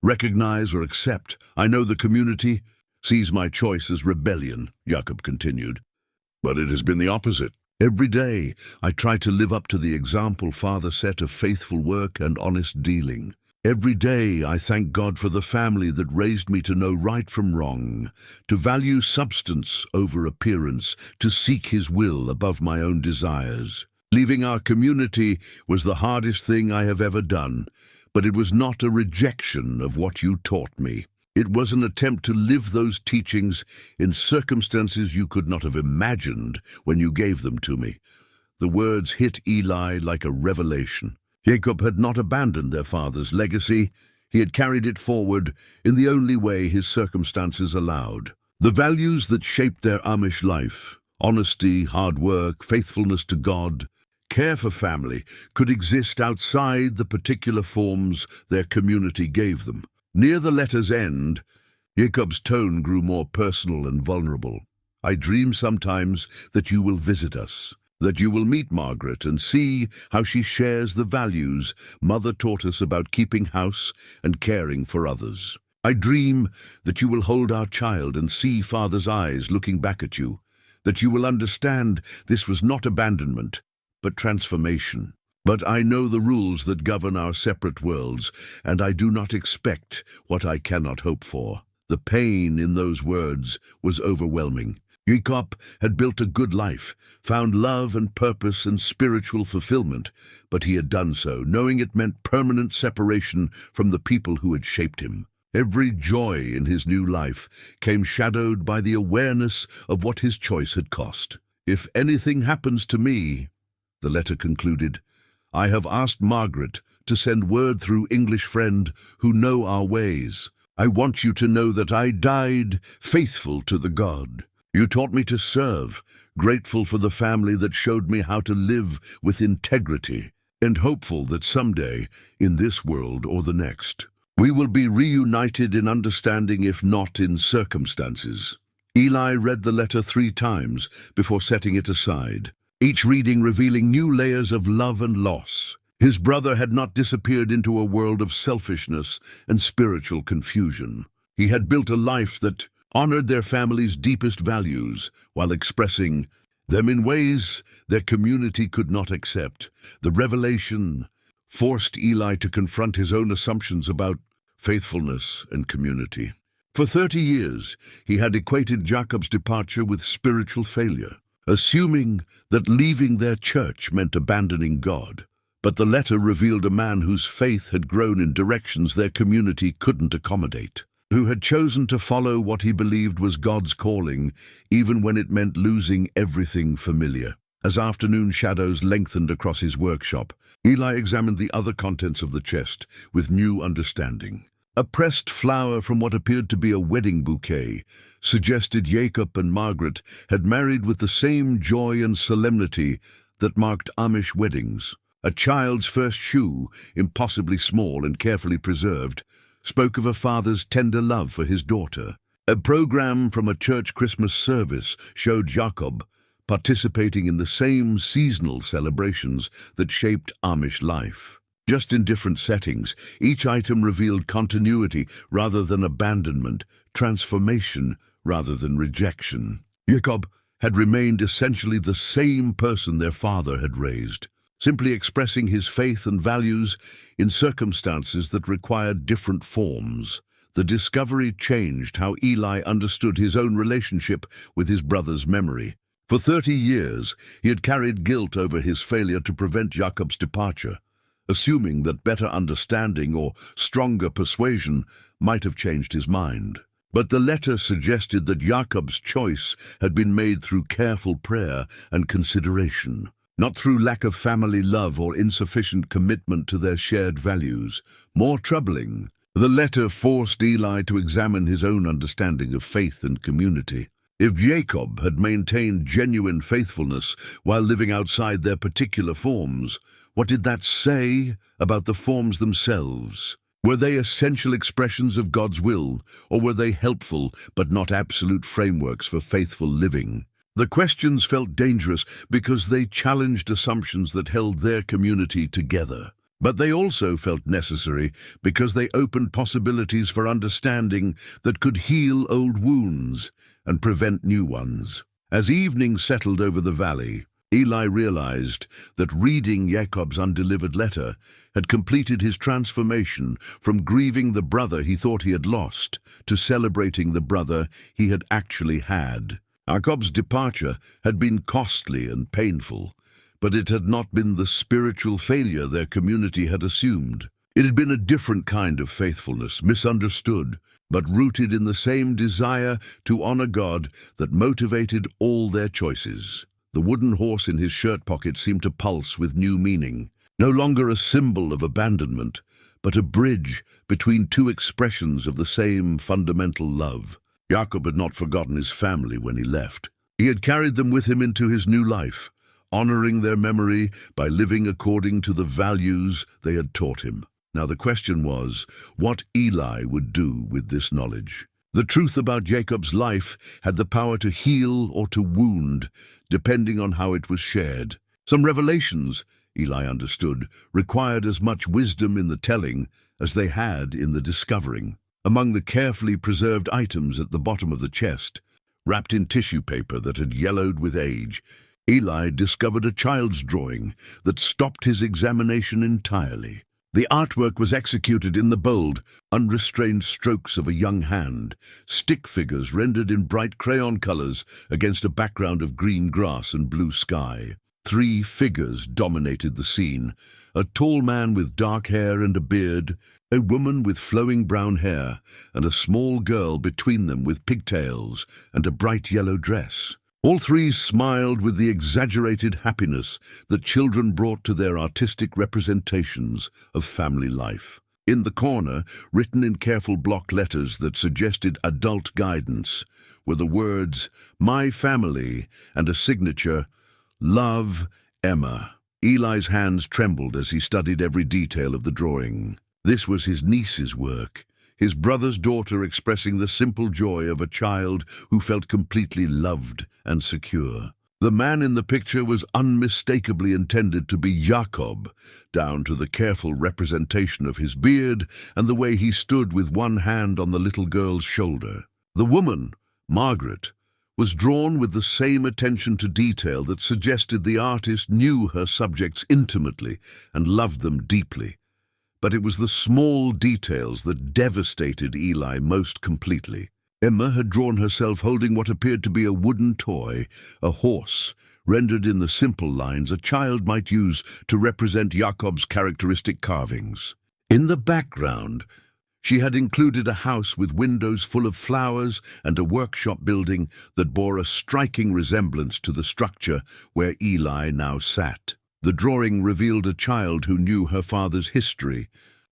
recognize or accept. "I know the community sees my choice as rebellion," Jakob continued, "but it has been the opposite. Every day I try to live up to the example Father set of faithful work and honest dealing. Every day I thank God for the family that raised me to know right from wrong, to value substance over appearance, to seek His will above my own desires. Leaving our community was the hardest thing I have ever done, but it was not a rejection of what you taught me. It was an attempt to live those teachings in circumstances you could not have imagined when you gave them to me." The words hit Eli like a revelation. Jakob had not abandoned their father's legacy. He had carried it forward in the only way his circumstances allowed. The values that shaped their Amish life, honesty, hard work, faithfulness to God, care for family, could exist outside the particular forms their community gave them. Near the letter's end, Jakob's tone grew more personal and vulnerable. "I dream sometimes that you will visit us, that you will meet Margaret and see how she shares the values Mother taught us about keeping house and caring for others. I dream that you will hold our child and see Father's eyes looking back at you, that you will understand this was not abandonment, but transformation. But I know the rules that govern our separate worlds, and I do not expect what I cannot hope for." The pain in those words was overwhelming. Jakob had built a good life, found love and purpose and spiritual fulfillment, but he had done so knowing it meant permanent separation from the people who had shaped him. Every joy in his new life came shadowed by the awareness of what his choice had cost. "If anything happens to me," the letter concluded, "I have asked Margaret to send word through English friend who know our ways. I want you to know that I died faithful to the God you taught me to serve, grateful for the family that showed me how to live with integrity, and hopeful that someday, in this world or the next, we will be reunited in understanding if not in circumstances." Eli read the letter 3 times before setting it aside, each reading revealing new layers of love and loss. His brother had not disappeared into a world of selfishness and spiritual confusion. He had built a life that honored their family's deepest values while expressing them in ways their community could not accept. The revelation forced Eli to confront his own assumptions about faithfulness and community. For 30 years, he had equated Jakob's departure with spiritual failure, assuming that leaving their church meant abandoning God. But the letter revealed a man whose faith had grown in directions their community couldn't accommodate, who had chosen to follow what he believed was God's calling, even when it meant losing everything familiar. As afternoon shadows lengthened across his workshop, Eli examined the other contents of the chest with new understanding. A pressed flower from what appeared to be a wedding bouquet suggested Jakob and Margaret had married with the same joy and solemnity that marked Amish weddings. A child's first shoe, impossibly small and carefully preserved, spoke of a father's tender love for his daughter. A program from a church Christmas service showed Jakob participating in the same seasonal celebrations that shaped Amish life. Just in different settings, each item revealed continuity rather than abandonment, transformation rather than rejection. Jakob had remained essentially the same person their father had raised, simply expressing his faith and values in circumstances that required different forms. The discovery changed how Eli understood his own relationship with his brother's memory. For 30 years, he had carried guilt over his failure to prevent Jakob's departure, assuming that better understanding or stronger persuasion might have changed his mind. But the letter suggested that Jakob's choice had been made through careful prayer and consideration, not through lack of family love or insufficient commitment to their shared values. More troubling, the letter forced Eli to examine his own understanding of faith and community. If Jakob had maintained genuine faithfulness while living outside their particular forms, what did that say about the forms themselves? Were they essential expressions of God's will, or were they helpful but not absolute frameworks for faithful living? The questions felt dangerous because they challenged assumptions that held their community together. But they also felt necessary because they opened possibilities for understanding that could heal old wounds and prevent new ones. As evening settled over the valley, Eli realized that reading Jakob's undelivered letter had completed his transformation from grieving the brother he thought he had lost to celebrating the brother he had actually had. Jakob's departure had been costly and painful, but it had not been the spiritual failure their community had assumed. It had been a different kind of faithfulness, misunderstood, but rooted in the same desire to honor God that motivated all their choices. The wooden horse in his shirt pocket seemed to pulse with new meaning, no longer a symbol of abandonment, but a bridge between two expressions of the same fundamental love. Jakob had not forgotten his family when he left. He had carried them with him into his new life, honoring their memory by living according to the values they had taught him. Now the question was, what Eli would do with this knowledge. The truth about Jakob's life had the power to heal or to wound, depending on how it was shared. Some revelations, Eli understood, required as much wisdom in the telling as they had in the discovering. Among the carefully preserved items at the bottom of the chest, wrapped in tissue paper that had yellowed with age, Eli discovered a child's drawing that stopped his examination entirely. The artwork was executed in the bold, unrestrained strokes of a young hand, stick figures rendered in bright crayon colors against a background of green grass and blue sky. 3 figures dominated the scene: a tall man with dark hair and a beard, a woman with flowing brown hair, and a small girl between them with pigtails and a bright yellow dress. All 3 smiled with the exaggerated happiness that children brought to their artistic representations of family life. In the corner, written in careful block letters that suggested adult guidance, were the words, "My family," and a signature, "Love, Emma." Eli's hands trembled as he studied every detail of the drawing. This was his niece's work, his brother's daughter expressing the simple joy of a child who felt completely loved and secure. The man in the picture was unmistakably intended to be Jakob, down to the careful representation of his beard and the way he stood with one hand on the little girl's shoulder. The woman, Margaret, was drawn with the same attention to detail that suggested the artist knew her subjects intimately and loved them deeply. But it was the small details that devastated Eli most completely. Emma had drawn herself holding what appeared to be a wooden toy, a horse, rendered in the simple lines a child might use to represent Jakob's characteristic carvings. In the background, She had included a house with windows full of flowers and a workshop building that bore a striking resemblance to the structure where Eli now sat. The drawing revealed a child who knew her father's history,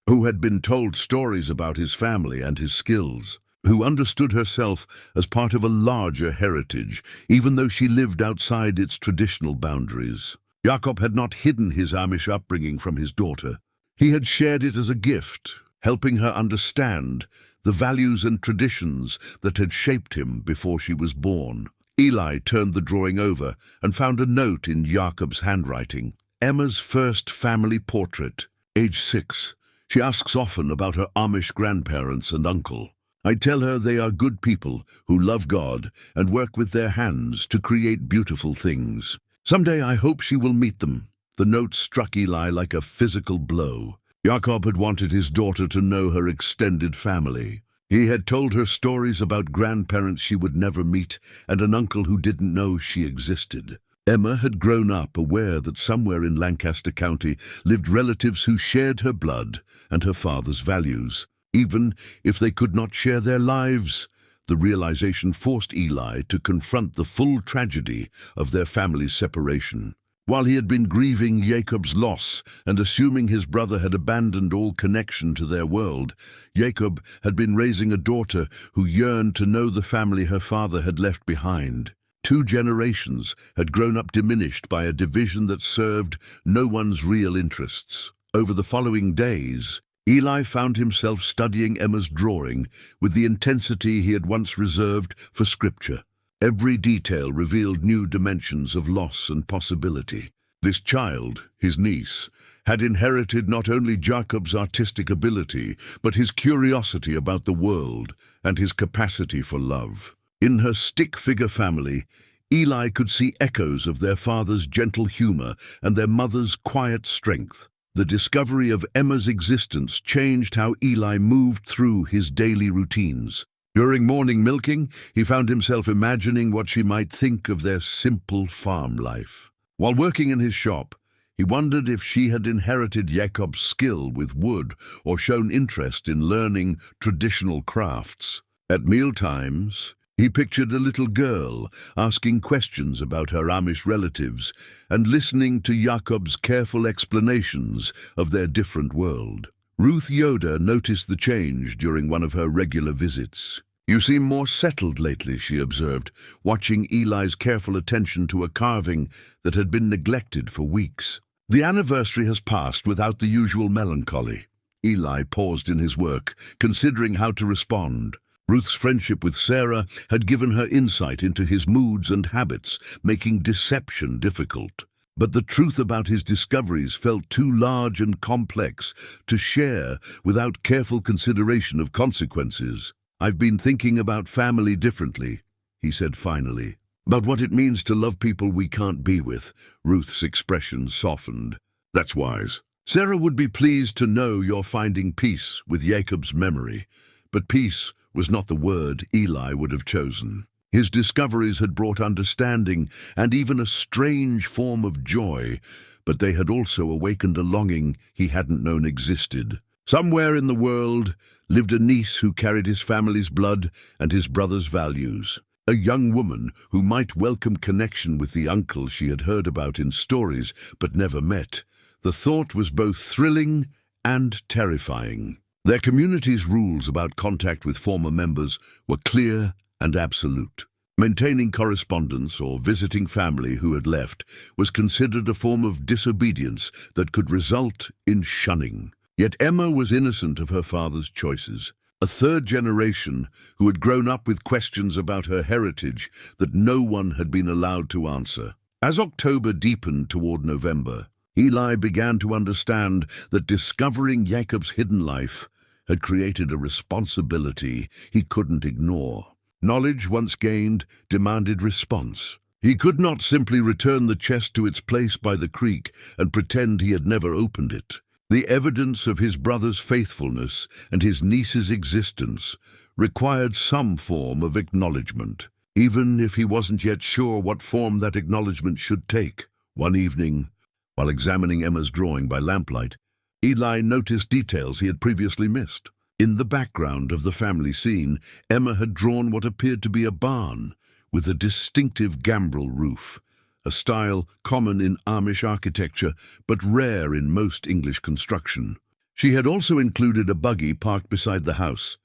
who had been told stories about his family and his skills, who understood herself as part of a larger heritage, even though she lived outside its traditional boundaries. Jakob had not hidden his Amish upbringing from his daughter. He had shared it as a gift, helping her understand the values and traditions that had shaped him before she was born. Eli turned the drawing over and found a note in Jakob's handwriting. Emma's first family portrait, age 6. She asks often about her Amish grandparents and uncle. I tell her they are good people who love God and work with their hands to create beautiful things. Someday I hope she will meet them. The note struck Eli like a physical blow. Jakob had wanted his daughter to know her extended family. He had told her stories about grandparents she would never meet and an uncle who didn't know she existed. Emma had grown up aware that somewhere in Lancaster County lived relatives who shared her blood and her father's values. Even if they could not share their lives, the realization forced Eli to confront the full tragedy of their family's separation. While he had been grieving Jakob's loss and assuming his brother had abandoned all connection to their world, Jakob had been raising a daughter who yearned to know the family her father had left behind. 2 generations had grown up diminished by a division that served no one's real interests. Over the following days, Eli found himself studying Emma's drawing with the intensity he had once reserved for scripture. Every detail revealed new dimensions of loss and possibility. This child, his niece, had inherited not only Jakob's artistic ability, but his curiosity about the world and his capacity for love. In her stick-figure family, Eli could see echoes of their father's gentle humor and their mother's quiet strength. The discovery of Emma's existence changed how Eli moved through his daily routines. During morning milking, he found himself imagining what she might think of their simple farm life. While working in his shop, he wondered if she had inherited Jakob's skill with wood or shown interest in learning traditional crafts. At mealtimes, he pictured a little girl asking questions about her Amish relatives and listening to Jakob's careful explanations of their different world. Ruth Yoder noticed the change during one of her regular visits. "You seem more settled lately," she observed, watching Eli's careful attention to a carving that had been neglected for weeks. "The anniversary has passed without the usual melancholy." Eli paused in his work, considering how to respond. Ruth's friendship with Sarah had given her insight into his moods and habits, making deception difficult. But the truth about his discoveries felt too large and complex to share without careful consideration of consequences. "I've been thinking about family differently," he said finally. "About what it means to love people we can't be with." Ruth's expression softened. "That's wise. Sarah would be pleased to know you're finding peace with Jakob's memory." But peace was not the word Eli would have chosen. His discoveries had brought understanding and even a strange form of joy, but they had also awakened a longing he hadn't known existed. Somewhere in the world lived a niece who carried his family's blood and his brother's values. A young woman who might welcome connection with the uncle she had heard about in stories but never met. The thought was both thrilling and terrifying. Their community's rules about contact with former members were clear and absolute. Maintaining correspondence or visiting family who had left was considered a form of disobedience that could result in shunning. Yet Emma was innocent of her father's choices, a third generation who had grown up with questions about her heritage that no one had been allowed to answer. As October deepened toward November, Eli began to understand that discovering Jakob's hidden life had created a responsibility he couldn't ignore. Knowledge once gained demanded response. He could not simply return the chest to its place by the creek and pretend he had never opened it. The evidence of his brother's faithfulness and his niece's existence required some form of acknowledgement, even if he wasn't yet sure what form that acknowledgement should take. One evening, while examining Emma's drawing by lamplight, Eli noticed details he had previously missed. In the background of the family scene, Emma had drawn what appeared to be a barn with a distinctive gambrel roof, a style common in Amish architecture but rare in most English construction. She had also included a buggy parked beside the house.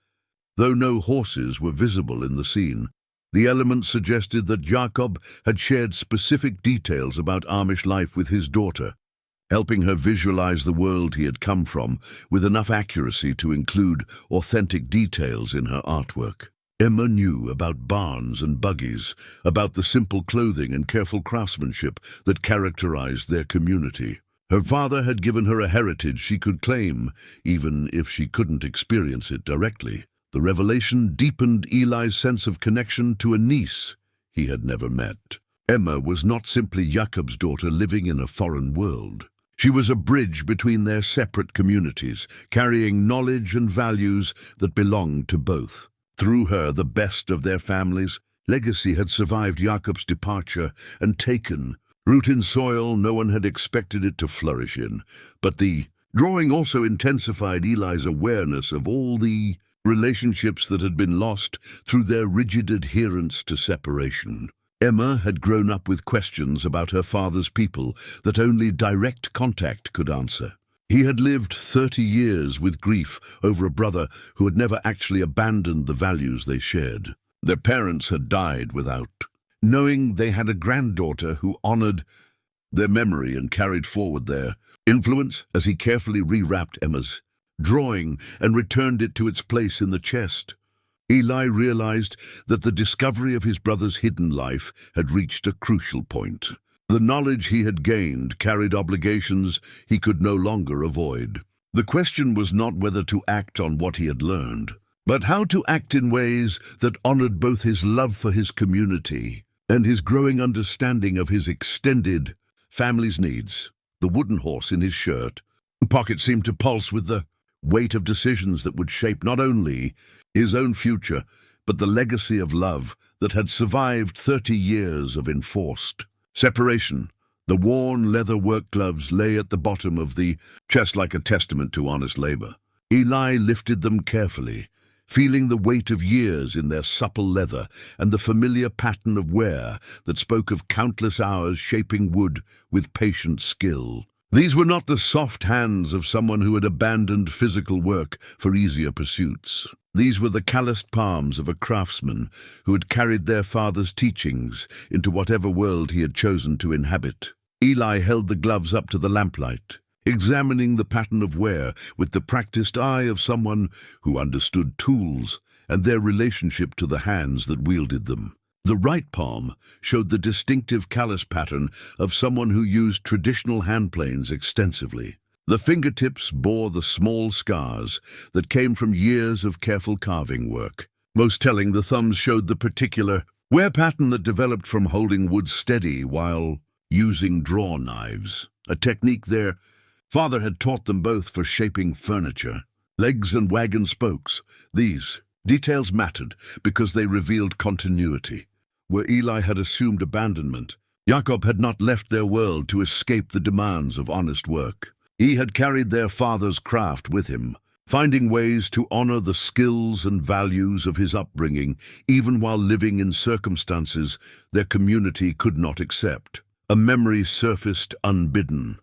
Though no horses were visible in the scene, the elements suggested that Jakob had shared specific details about Amish life with his daughter, helping her visualize the world he had come from with enough accuracy to include authentic details in her artwork. Emma knew about barns and buggies, about the simple clothing and careful craftsmanship that characterized their community. Her father had given her a heritage she could claim, even if she couldn't experience it directly. The revelation deepened Eli's sense of connection to a niece he had never met. Emma was not simply Jakob's daughter living in a foreign world. She was a bridge between their separate communities, carrying knowledge and values that belonged to both. Through her, the best of their families' legacy had survived Jakob's departure and taken root in soil no one had expected it to flourish in. But the drawing also intensified Eli's awareness of all the relationships that had been lost through their rigid adherence to separation. Emma had grown up with questions about her father's people that only direct contact could answer. He had lived 30 years with grief over a brother who had never actually abandoned the values they shared. Their parents had died without knowing they had a granddaughter who honored their memory and carried forward their influence. As he carefully rewrapped Emma's drawing and returned it to its place in the chest, Eli realized that the discovery of his brother's hidden life had reached a crucial point. The knowledge he had gained carried obligations he could no longer avoid. The question was not whether to act on what he had learned, but how to act in ways that honored both his love for his community and his growing understanding of his extended family's needs. The wooden horse in his shirt pocket seemed to pulse with the weight of decisions that would shape not only his own future, but the legacy of love that had survived 30 years of enforced separation. The worn leather work gloves lay at the bottom of the chest like a testament to honest labor. Eli lifted them carefully, feeling the weight of years in their supple leather and the familiar pattern of wear that spoke of countless hours shaping wood with patient skill. These were not the soft hands of someone who had abandoned physical work for easier pursuits. These were the calloused palms of a craftsman who had carried their father's teachings into whatever world he had chosen to inhabit. Eli held the gloves up to the lamplight, examining the pattern of wear with the practiced eye of someone who understood tools and their relationship to the hands that wielded them. The right palm showed the distinctive callus pattern of someone who used traditional handplanes extensively. The fingertips bore the small scars that came from years of careful carving work. Most telling, the thumbs showed the particular wear pattern that developed from holding wood steady while using draw knives, a technique their father had taught them both for shaping furniture. Legs and wagon spokes, these details mattered because they revealed continuity. Where Eli had assumed abandonment, Jakob had not left their world to escape the demands of honest work. He had carried their father's craft with him, finding ways to honor the skills and values of his upbringing, even while living in circumstances their community could not accept. A memory surfaced unbidden.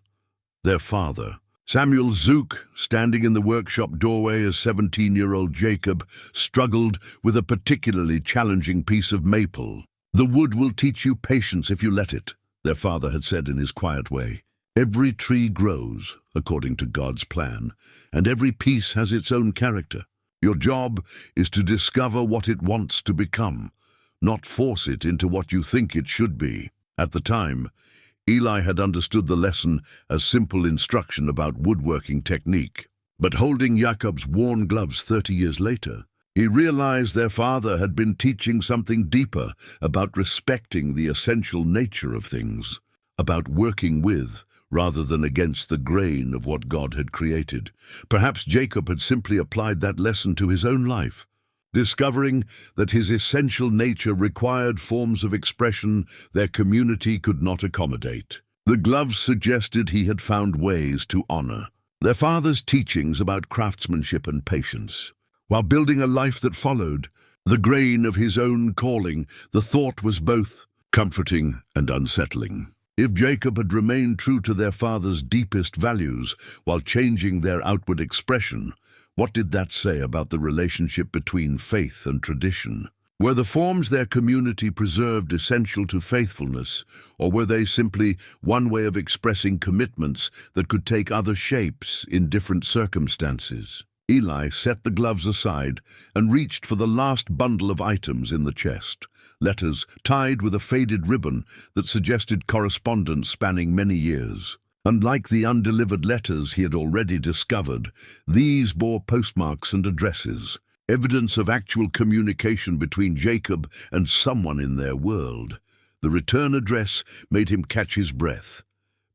Their father, Samuel Zook, standing in the workshop doorway as 17-year-old Jakob, struggled with a particularly challenging piece of maple. "The wood will teach you patience if you let it," their father had said in his quiet way. "Every tree grows according to God's plan, and every piece has its own character. Your job is to discover what it wants to become, not force it into what you think it should be." At the time, Eli had understood the lesson as simple instruction about woodworking technique. But holding Jakob's worn gloves 30 years later, he realized their father had been teaching something deeper about respecting the essential nature of things, about working with rather than against the grain of what God had created. Perhaps Jakob had simply applied that lesson to his own life, discovering that his essential nature required forms of expression their community could not accommodate. The gloves suggested he had found ways to honor their father's teachings about craftsmanship and patience. while building a life that followed the grain of his own calling. The thought was both comforting and unsettling. If Jacob had remained true to their father's deepest values while changing their outward expression, what did that say about the relationship between faith and tradition? Were the forms their community preserved essential to faithfulness, or were they simply one way of expressing commitments that could take other shapes in different circumstances? Eli set the gloves aside and reached for the last bundle of items in the chest, letters tied with a faded ribbon that suggested correspondence spanning many years. Unlike the undelivered letters he had already discovered, these bore postmarks and addresses, evidence of actual communication between Jacob and someone in their world. The return address made him catch his breath.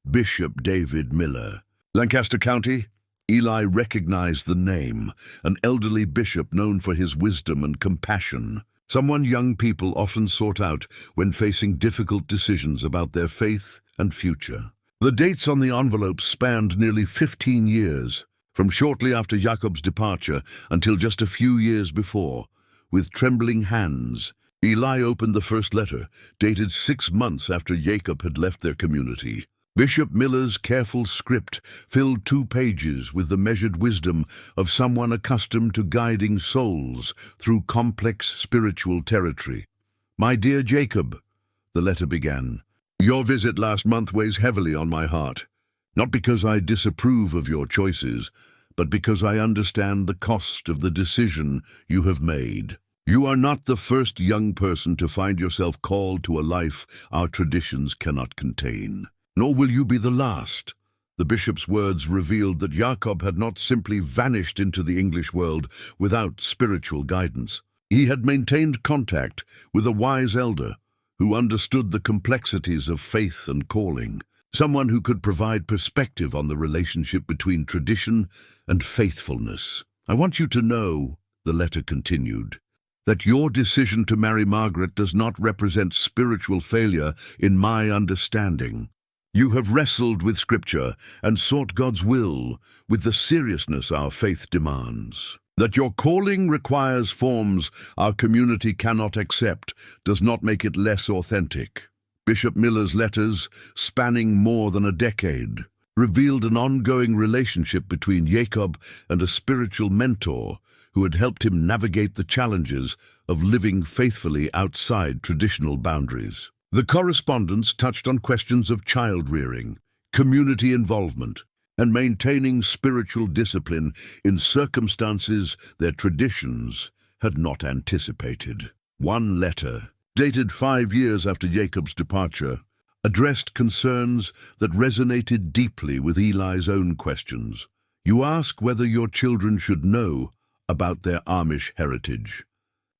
Bishop David Miller. Lancaster County? Eli recognized the name, an elderly bishop known for his wisdom and compassion, someone young people often sought out when facing difficult decisions about their faith and future. The dates on the envelope spanned nearly 15 years, from shortly after Jakob's departure until just a few years before. With trembling hands, Eli opened the first letter, dated 6 months after Jakob had left their community. Bishop Miller's careful script filled 2 pages with the measured wisdom of someone accustomed to guiding souls through complex spiritual territory. "My dear Jakob," the letter began, "your visit last month weighs heavily on my heart. Not because I disapprove of your choices, but because I understand the cost of the decision you have made. You are not the first young person to find yourself called to a life our traditions cannot contain. Nor will you be the last." The bishop's words revealed that Jakob had not simply vanished into the English world without spiritual guidance. He had maintained contact with a wise elder who understood the complexities of faith and calling, someone who could provide perspective on the relationship between tradition and faithfulness. "I want you to know," the letter continued, "that your decision to marry Margaret does not represent spiritual failure in my understanding. You have wrestled with Scripture and sought God's will with the seriousness our faith demands. That your calling requires forms our community cannot accept does not make it less authentic." Bishop Miller's letters, spanning more than a decade, revealed an ongoing relationship between Jakob and a spiritual mentor who had helped him navigate the challenges of living faithfully outside traditional boundaries. The correspondence touched on questions of child-rearing, community involvement, and maintaining spiritual discipline in circumstances their traditions had not anticipated. One letter, dated 5 years after Jacob's departure, addressed concerns that resonated deeply with Eli's own questions. "You ask whether your children should know about their Amish heritage.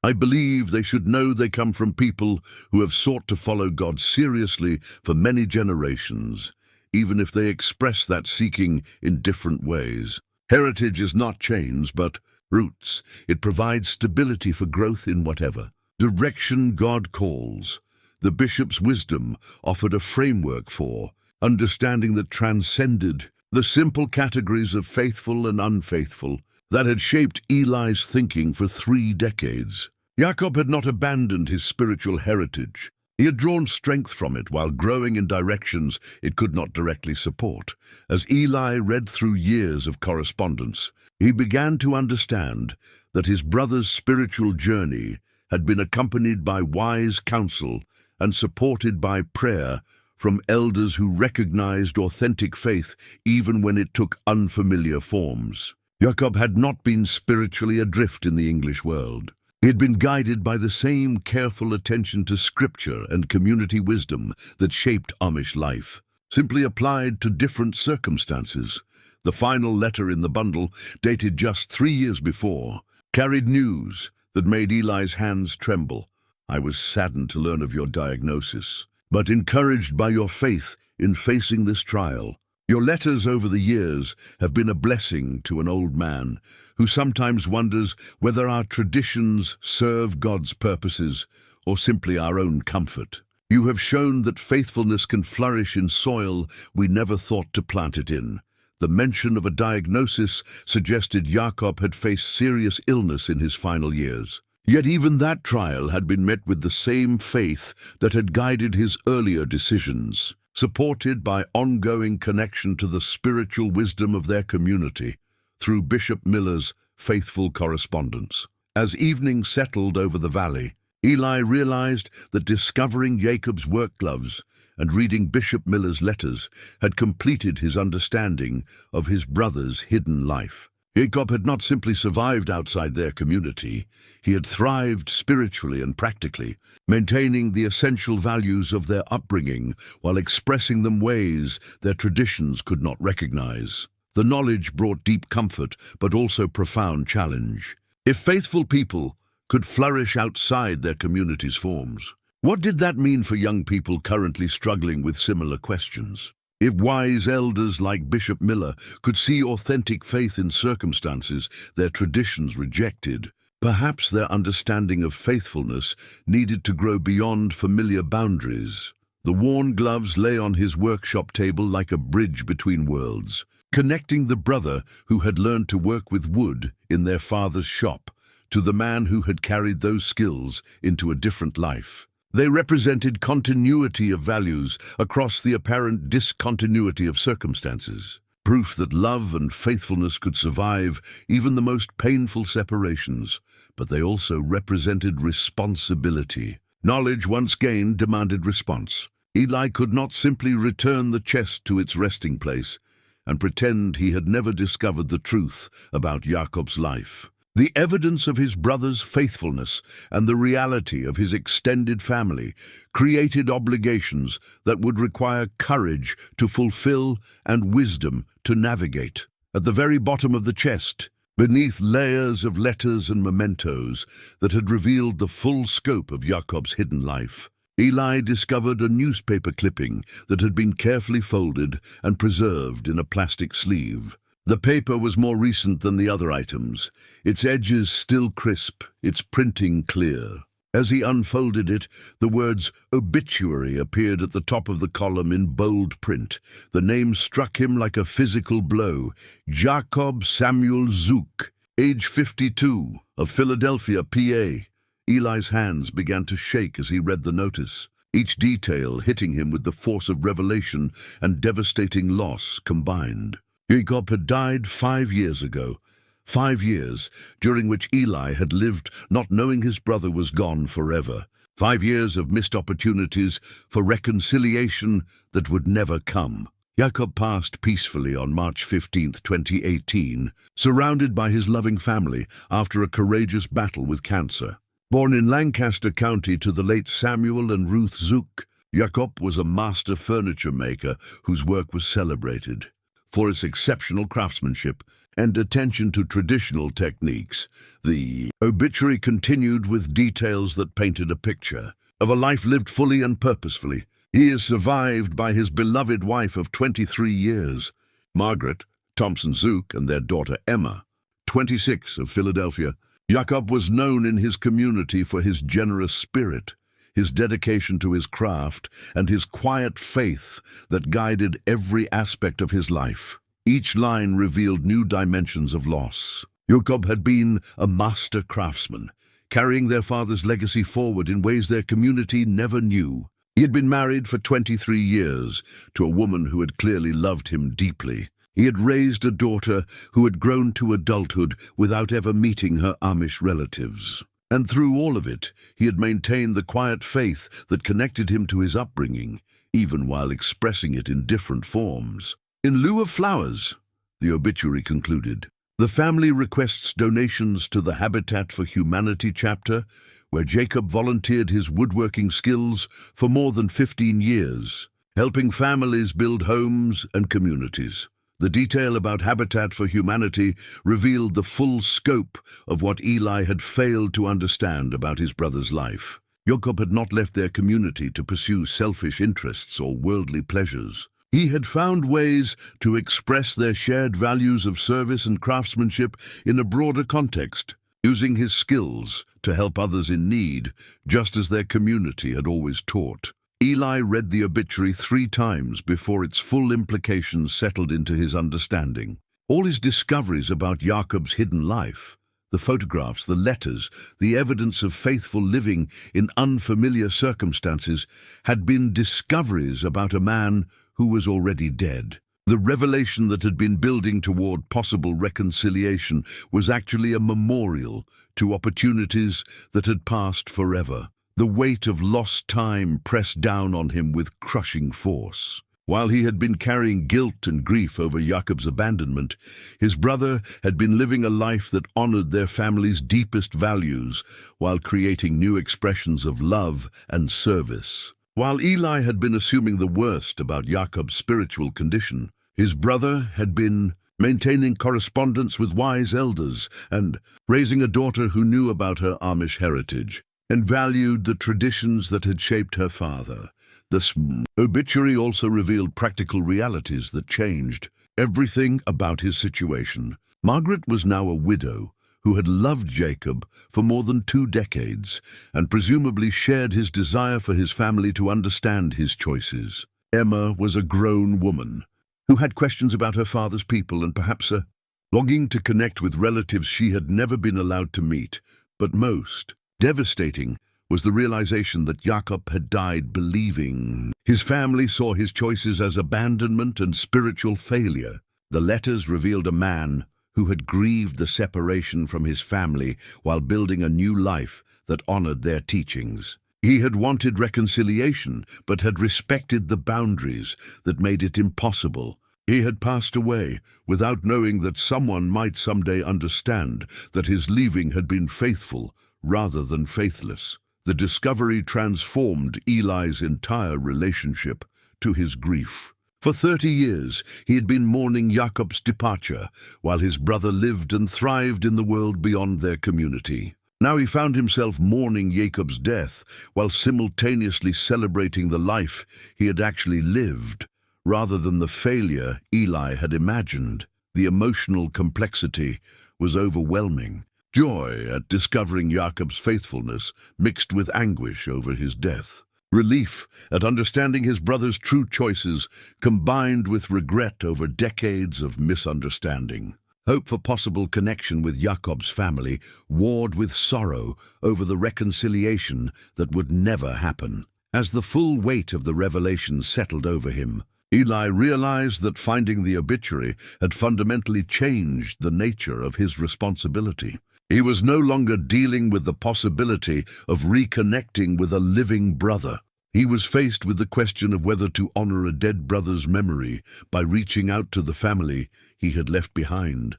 I believe they should know they come from people who have sought to follow God seriously for many generations, even if they express that seeking in different ways. Heritage is not chains, but roots. It provides stability for growth in whatever direction God calls." The bishop's wisdom offered a framework for understanding that transcended the simple categories of faithful and unfaithful that had shaped Eli's thinking for 3 decades. Jakob had not abandoned his spiritual heritage. He had drawn strength from it while growing in directions it could not directly support. As Eli read through years of correspondence, he began to understand that his brother's spiritual journey had been accompanied by wise counsel and supported by prayer from elders who recognized authentic faith even when it took unfamiliar forms. Jakob had not been spiritually adrift in the English world. He had been guided by the same careful attention to Scripture and community wisdom that shaped Amish life, simply applied to different circumstances. The final letter in the bundle, dated just 3 years before, carried news that made Eli's hands tremble. "I was saddened to learn of your diagnosis, but encouraged by your faith in facing this trial. Your letters over the years have been a blessing to an old man who sometimes wonders whether our traditions serve God's purposes or simply our own comfort. You have shown that faithfulness can flourish in soil we never thought to plant it in. The mention of a diagnosis suggested Jakob had faced serious illness in his final years. Yet even that trial had been met with the same faith that had guided his earlier decisions, supported by ongoing connection to the spiritual wisdom of their community through Bishop Miller's faithful correspondence. As evening settled over the valley, Eli realized that discovering Jacob's work gloves and reading Bishop Miller's letters had completed his understanding of his brother's hidden life. Jakob had not simply survived outside their community, he had thrived spiritually and practically, maintaining the essential values of their upbringing while expressing them ways their traditions could not recognize. The knowledge brought deep comfort, but also profound challenge. If faithful people could flourish outside their community's forms, what did that mean for young people currently struggling with similar questions? If wise elders like Bishop Miller could see authentic faith in circumstances their traditions rejected, perhaps their understanding of faithfulness needed to grow beyond familiar boundaries. The worn gloves lay on his workshop table like a bridge between worlds, connecting the brother who had learned to work with wood in their father's shop to the man who had carried those skills into a different life. They represented continuity of values across the apparent discontinuity of circumstances, proof that love and faithfulness could survive even the most painful separations, but they also represented responsibility. Knowledge once gained demanded response. Eli could not simply return the chest to its resting place and pretend he had never discovered the truth about Jakob's life. The evidence of his brother's faithfulness and the reality of his extended family created obligations that would require courage to fulfill and wisdom to navigate. At the very bottom of the chest, beneath layers of letters and mementos that had revealed the full scope of Jakob's hidden life, Eli discovered a newspaper clipping that had been carefully folded and preserved in a plastic sleeve. The paper was more recent than the other items, its edges still crisp, its printing clear. As he unfolded it, the words "obituary" appeared at the top of the column in bold print. The name struck him like a physical blow. Jakob Samuel Zook, age 52, of Philadelphia, PA. Eli's hands began to shake as he read the notice, each detail hitting him with the force of revelation and devastating loss combined. Jakob had died 5 years ago, 5 years during which Eli had lived not knowing his brother was gone forever, 5 years of missed opportunities for reconciliation that would never come. Jakob passed peacefully on March 15, 2018, surrounded by his loving family after a courageous battle with cancer. Born in Lancaster County to the late Samuel and Ruth Zook, Jakob was a master furniture maker whose work was celebrated for its exceptional craftsmanship and attention to traditional techniques. The obituary continued with details that painted a picture of a life lived fully and purposefully. He is survived by his beloved wife of 23 years, Margaret Thompson Zook, and their daughter Emma, 26, of Philadelphia. Jakob was known in his community for his generous spirit, his dedication to his craft, and his quiet faith that guided every aspect of his life. Each line revealed new dimensions of loss. Jakob had been a master craftsman, carrying their father's legacy forward in ways their community never knew. He had been married for 23 years to a woman who had clearly loved him deeply. He had raised a daughter who had grown to adulthood without ever meeting her Amish relatives. And through all of it, he had maintained the quiet faith that connected him to his upbringing, even while expressing it in different forms. In lieu of flowers, the obituary concluded, the family requests donations to the Habitat for Humanity chapter, where Jakob volunteered his woodworking skills for more than 15 years, helping families build homes and communities. The detail about Habitat for Humanity revealed the full scope of what Eli had failed to understand about his brother's life. Jakob had not left their community to pursue selfish interests or worldly pleasures. He had found ways to express their shared values of service and craftsmanship in a broader context, using his skills to help others in need, just as their community had always taught. Eli read the obituary 3 times before its full implications settled into his understanding. All his discoveries about Jakob's hidden life, the photographs, the letters, the evidence of faithful living in unfamiliar circumstances, had been discoveries about a man who was already dead. The revelation that had been building toward possible reconciliation was actually a memorial to opportunities that had passed forever. The weight of lost time pressed down on him with crushing force. While he had been carrying guilt and grief over Jakob's abandonment, his brother had been living a life that honored their family's deepest values while creating new expressions of love and service. While Eli had been assuming the worst about Jakob's spiritual condition, his brother had been maintaining correspondence with wise elders and raising a daughter who knew about her Amish heritage and valued the traditions that had shaped her father. The obituary also revealed practical realities that changed everything about his situation. Margaret was now a widow who had loved Jakob for more than 2 decades and presumably shared his desire for his family to understand his choices. Emma was a grown woman who had questions about her father's people and perhaps a longing to connect with relatives she had never been allowed to meet. But most devastating was the realization that Jakob had died believing. His family saw his choices as abandonment and spiritual failure. The letters revealed a man who had grieved the separation from his family while building a new life that honored their teachings. He had wanted reconciliation, but had respected the boundaries that made it impossible. He had passed away without knowing that someone might someday understand that his leaving had been faithful rather than faithless. The discovery transformed Eli's entire relationship to his grief. For 30 years, he had been mourning Jakob's departure, while his brother lived and thrived in the world beyond their community. Now he found himself mourning Jakob's death, while simultaneously celebrating the life he had actually lived, rather than the failure Eli had imagined. The emotional complexity was overwhelming. Joy at discovering Jakob's faithfulness mixed with anguish over his death. Relief at understanding his brother's true choices combined with regret over decades of misunderstanding. Hope for possible connection with Jakob's family warred with sorrow over the reconciliation that would never happen. As the full weight of the revelation settled over him, Eli realized that finding the obituary had fundamentally changed the nature of his responsibility. He was no longer dealing with the possibility of reconnecting with a living brother. He was faced with the question of whether to honor a dead brother's memory by reaching out to the family he had left behind.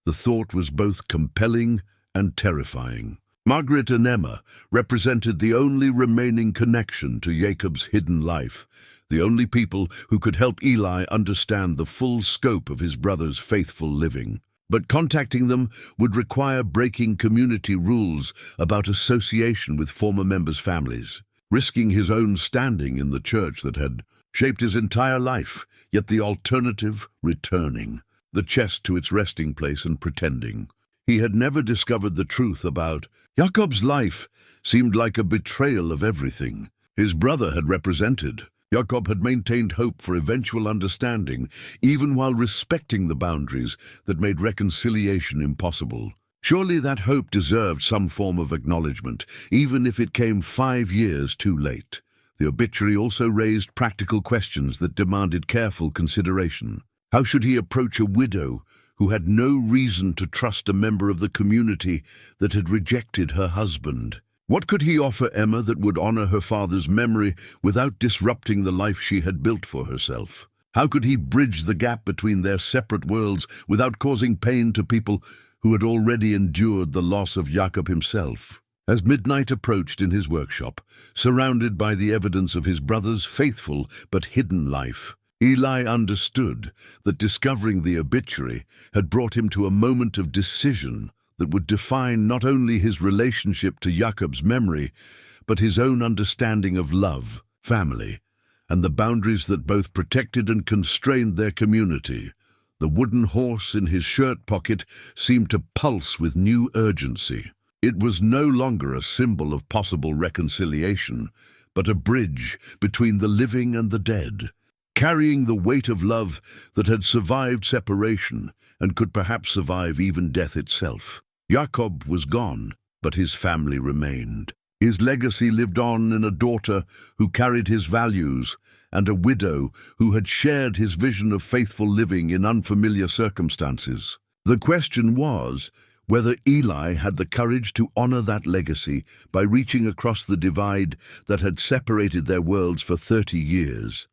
The thought was both compelling and terrifying. Margaret and Emma represented the only remaining connection to Jakob's hidden life, the only people who could help Eli understand the full scope of his brother's faithful living. But contacting them would require breaking community rules about association with former members' families, risking his own standing in the church that had shaped his entire life, yet the alternative returning, the chest to its resting place and pretending. He had never discovered the truth about Jakob's life seemed like a betrayal of everything his brother had represented. Jakob had maintained hope for eventual understanding, even while respecting the boundaries that made reconciliation impossible. Surely that hope deserved some form of acknowledgement, even if it came 5 years too late. The obituary also raised practical questions that demanded careful consideration. How should he approach a widow who had no reason to trust a member of the community that had rejected her husband? What could he offer Emma that would honor her father's memory without disrupting the life she had built for herself? How could he bridge the gap between their separate worlds without causing pain to people who had already endured the loss of Jakob himself? As midnight approached in his workshop, surrounded by the evidence of his brother's faithful but hidden life, Eli understood that discovering the obituary had brought him to a moment of decision that would define not only his relationship to Jakob's memory, but his own understanding of love, family, and the boundaries that both protected and constrained their community. The wooden horse in his shirt pocket seemed to pulse with new urgency. It was no longer a symbol of possible reconciliation, but a bridge between the living and the dead, carrying the weight of love that had survived separation and could perhaps survive even death itself. Jakob was gone, but his family remained. His legacy lived on in a daughter who carried his values and a widow who had shared his vision of faithful living in unfamiliar circumstances. The question was whether Eli had the courage to honor that legacy by reaching across the divide that had separated their worlds for 30 years.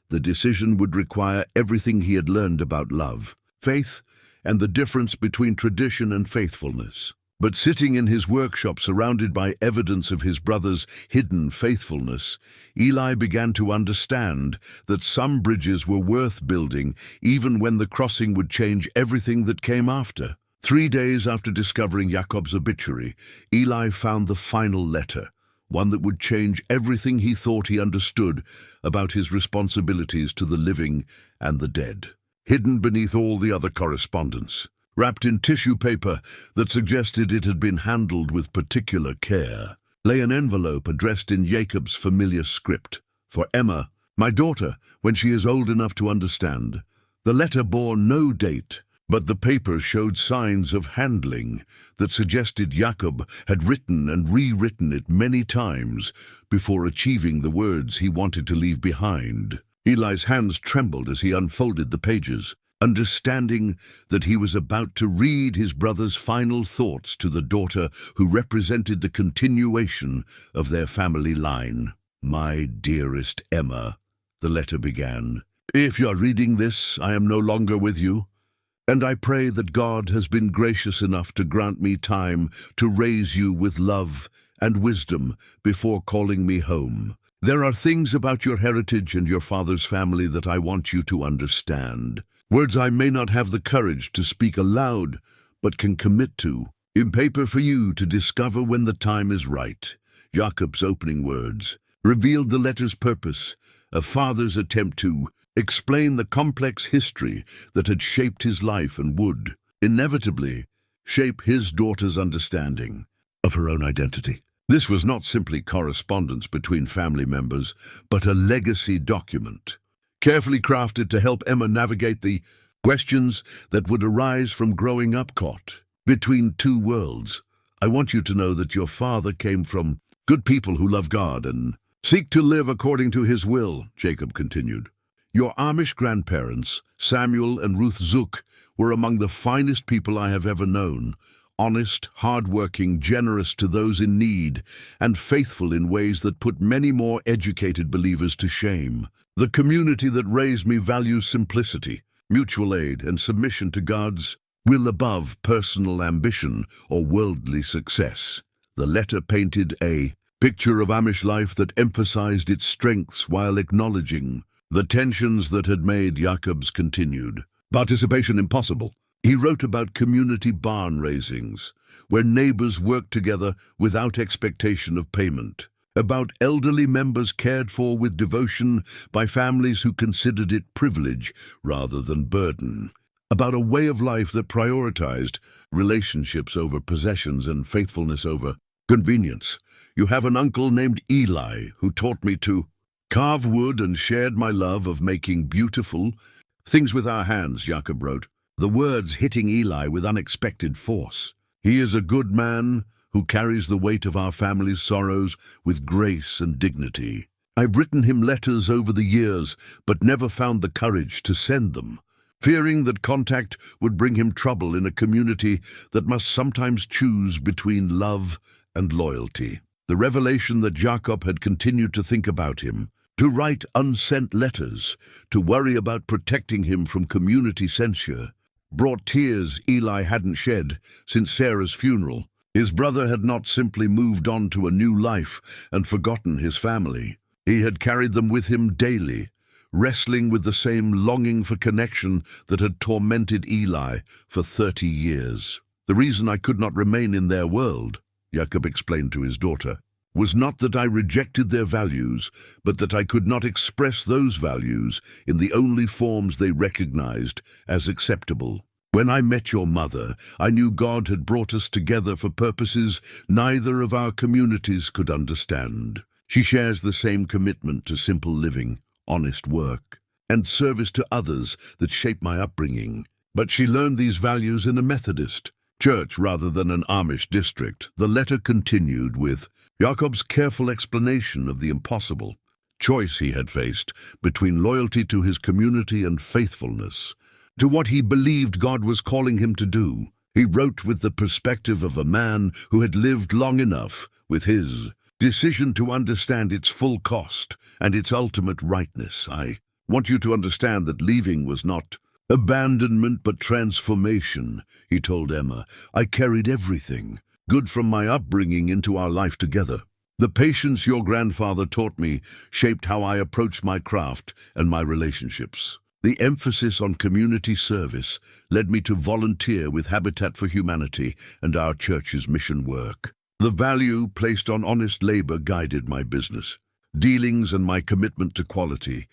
The decision would require everything he had learned about love, faith, and the difference between tradition and faithfulness. But sitting in his workshop surrounded by evidence of his brother's hidden faithfulness, Eli began to understand that some bridges were worth building even when the crossing would change everything that came after. 3 days after discovering Jakob's obituary, Eli found the final letter, one that would change everything he thought he understood about his responsibilities to the living and the dead. Hidden beneath all the other correspondence, wrapped in tissue paper that suggested it had been handled with particular care, lay an envelope addressed in Jakob's familiar script. For Emma, my daughter, when she is old enough to understand. The letter bore no date, but the paper showed signs of handling that suggested Jakob had written and rewritten it many times before achieving the words he wanted to leave behind. Eli's hands trembled as he unfolded the pages, understanding that he was about to read his brother's final thoughts to the daughter who represented the continuation of their family line. My dearest Emma, the letter began, if you are reading this, I am no longer with you, and I pray that God has been gracious enough to grant me time to raise you with love and wisdom before calling me home. There are things about your heritage and your father's family that I want you to understand. Words I may not have the courage to speak aloud, but can commit to, in paper for you to discover when the time is right. Jakob's opening words revealed the letter's purpose, a father's attempt to explain the complex history that had shaped his life and would, inevitably, shape his daughter's understanding of her own identity. This was not simply correspondence between family members, but a legacy document, carefully crafted to help Emma navigate the questions that would arise from growing up caught between two worlds. I want you to know that your father came from good people who love God and seek to live according to his will, Jakob continued. Your Amish grandparents, Samuel and Ruth Zook, were among the finest people I have ever known, honest, hard-working, generous to those in need, and faithful in ways that put many more educated believers to shame. The community that raised me values simplicity, mutual aid, and submission to God's will above personal ambition or worldly success. The letter painted a picture of Amish life that emphasized its strengths while acknowledging the tensions that had made Jakob's continued participation impossible. He wrote about community barn raisings, where neighbors worked together without expectation of payment, about elderly members cared for with devotion by families who considered it privilege rather than burden, about a way of life that prioritized relationships over possessions and faithfulness over convenience. You have an uncle named Eli who taught me to carve wood and shared my love of making beautiful things with our hands, Jakob wrote, the words hitting Eli with unexpected force. He is a good man who carries the weight of our family's sorrows with grace and dignity. I've written him letters over the years, but never found the courage to send them, fearing that contact would bring him trouble in a community that must sometimes choose between love and loyalty. The revelation that Jakob had continued to think about him, to write unsent letters, to worry about protecting him from community censure, brought tears Eli hadn't shed since Sarah's funeral. His brother had not simply moved on to a new life and forgotten his family. He had carried them with him daily, wrestling with the same longing for connection that had tormented Eli for 30 years. The reason I could not remain in their world, Jakob explained to his daughter, was not that I rejected their values, but that I could not express those values in the only forms they recognized as acceptable. When I met your mother, I knew God had brought us together for purposes neither of our communities could understand. She shares the same commitment to simple living, honest work, and service to others that shaped my upbringing. But she learned these values in a Methodist church rather than an Amish district. The letter continued with Jakob's careful explanation of the impossible choice he had faced between loyalty to his community and faithfulness to what he believed God was calling him to do. He wrote with the perspective of a man who had lived long enough with his decision to understand its full cost and its ultimate rightness. I want you to understand that leaving was not abandonment but transformation, he told Emma. I carried everything good from my upbringing into our life together. The patience your grandfather taught me shaped how I approached my craft and my relationships. The emphasis on community service led me to volunteer with Habitat for Humanity and our church's mission work. The value placed on honest labor guided my business dealings and my commitment to quality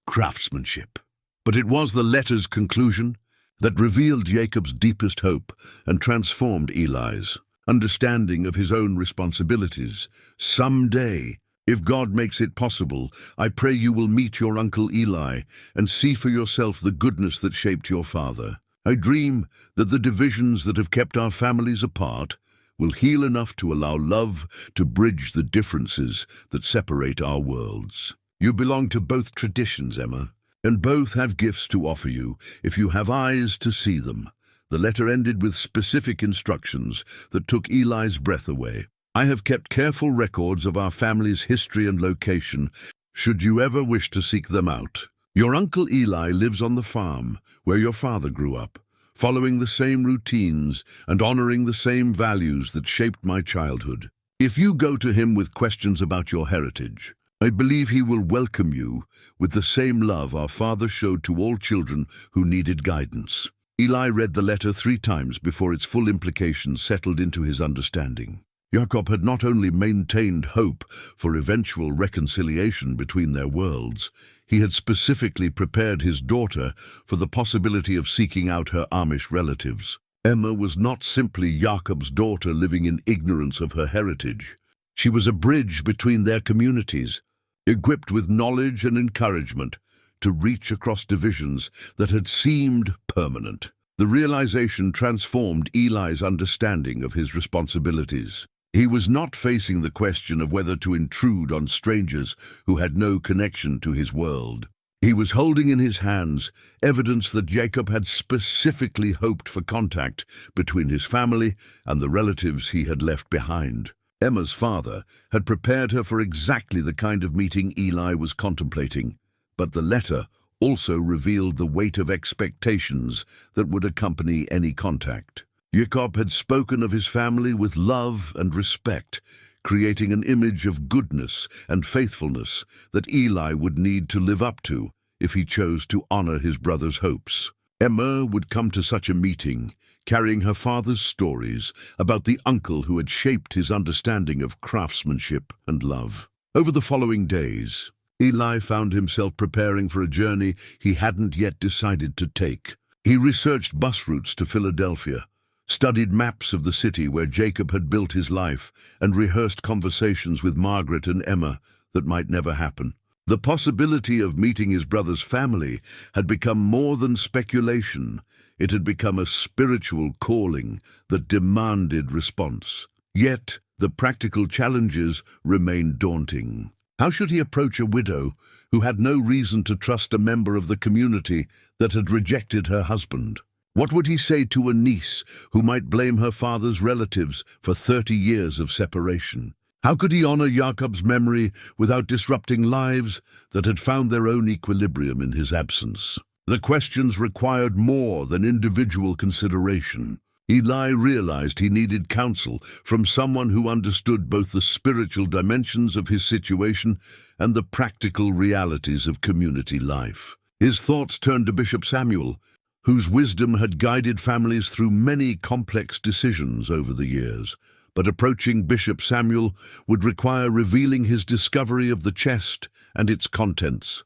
craftsmanship. But it was the letter's conclusion that revealed Jacob's deepest hope and transformed Eli's understanding of his own responsibilities. Someday, if God makes it possible, I pray you will meet your Uncle Eli and see for yourself the goodness that shaped your father. I dream that the divisions that have kept our families apart will heal enough to allow love to bridge the differences that separate our worlds. You belong to both traditions, Emma, and both have gifts to offer you if you have eyes to see them. The letter ended with specific instructions that took Eli's breath away. I have kept careful records of our family's history and location, should you ever wish to seek them out. Your Uncle Eli lives on the farm where your father grew up, following the same routines and honoring the same values that shaped my childhood. If you go to him with questions about your heritage, I believe he will welcome you with the same love our father showed to all children who needed guidance. Eli read the letter 3 times before its full implications settled into his understanding. Jakob had not only maintained hope for eventual reconciliation between their worlds, he had specifically prepared his daughter for the possibility of seeking out her Amish relatives. Emma was not simply Jakob's daughter living in ignorance of her heritage. She was a bridge between their communities, equipped with knowledge and encouragement to reach across divisions that had seemed permanent. The realization transformed Eli's understanding of his responsibilities. He was not facing the question of whether to intrude on strangers who had no connection to his world. He was holding in his hands evidence that Jakob had specifically hoped for contact between his family and the relatives he had left behind. Emma's father had prepared her for exactly the kind of meeting Eli was contemplating, but the letter also revealed the weight of expectations that would accompany any contact. Jakob had spoken of his family with love and respect, creating an image of goodness and faithfulness that Eli would need to live up to if he chose to honor his brother's hopes. Emma would come to such a meeting, carrying her father's stories about the uncle who had shaped his understanding of craftsmanship and love. Over the following days, Eli found himself preparing for a journey he hadn't yet decided to take. He researched bus routes to Philadelphia, studied maps of the city where Jakob had built his life, and rehearsed conversations with Margaret and Emma that might never happen. The possibility of meeting his brother's family had become more than speculation. It had become a spiritual calling that demanded response. Yet, the practical challenges remained daunting. How should he approach a widow who had no reason to trust a member of the community that had rejected her husband? What would he say to a niece who might blame her father's relatives for 30 years of separation? How could he honor Jakob's memory without disrupting lives that had found their own equilibrium in his absence? The questions required more than individual consideration. Eli realized he needed counsel from someone who understood both the spiritual dimensions of his situation and the practical realities of community life. His thoughts turned to Bishop Samuel, whose wisdom had guided families through many complex decisions over the years. But approaching Bishop Samuel would require revealing his discovery of the chest and its contents,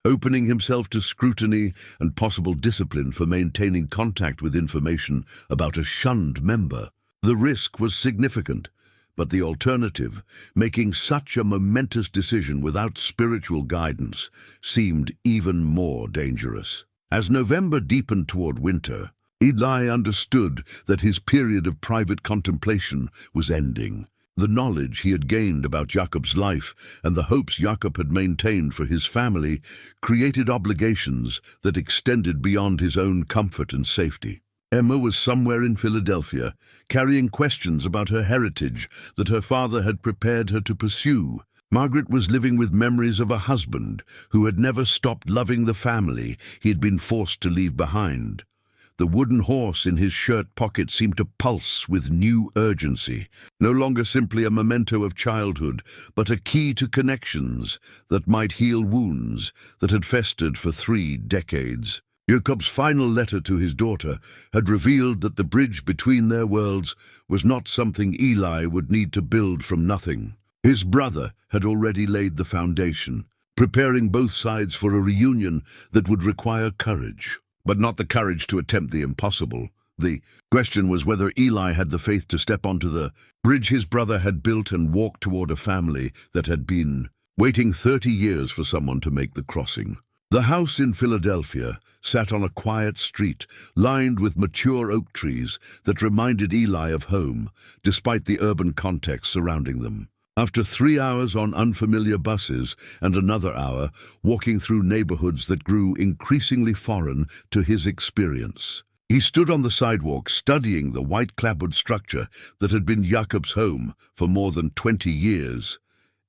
opening himself to scrutiny and possible discipline for maintaining contact with information about a shunned member. The risk was significant, But the alternative, making such a momentous decision without spiritual guidance, seemed even more dangerous. As November deepened toward winter, Eli understood that his period of private contemplation was ending. The knowledge he had gained about Jakob's life and the hopes Jakob had maintained for his family created obligations that extended beyond his own comfort and safety. Emma was somewhere in Philadelphia, carrying questions about her heritage that her father had prepared her to pursue. Margaret was living with memories of a husband who had never stopped loving the family he had been forced to leave behind. The wooden horse in his shirt pocket seemed to pulse with new urgency, no longer simply a memento of childhood, but a key to connections that might heal wounds that had festered for 3 decades. Jakob's final letter to his daughter had revealed that the bridge between their worlds was not something Eli would need to build from nothing. His brother had already laid the foundation, preparing both sides for a reunion that would require courage. But not the courage to attempt the impossible. The question was whether Eli had the faith to step onto the bridge his brother had built and walk toward a family that had been waiting 30 years for someone to make the crossing. The house in Philadelphia sat on a quiet street, lined with mature oak trees that reminded Eli of home, despite the urban context surrounding them. After 3 hours on unfamiliar buses and another hour walking through neighborhoods that grew increasingly foreign to his experience, he stood on the sidewalk studying the white-clapboard structure that had been Jakob's home for more than 20 years.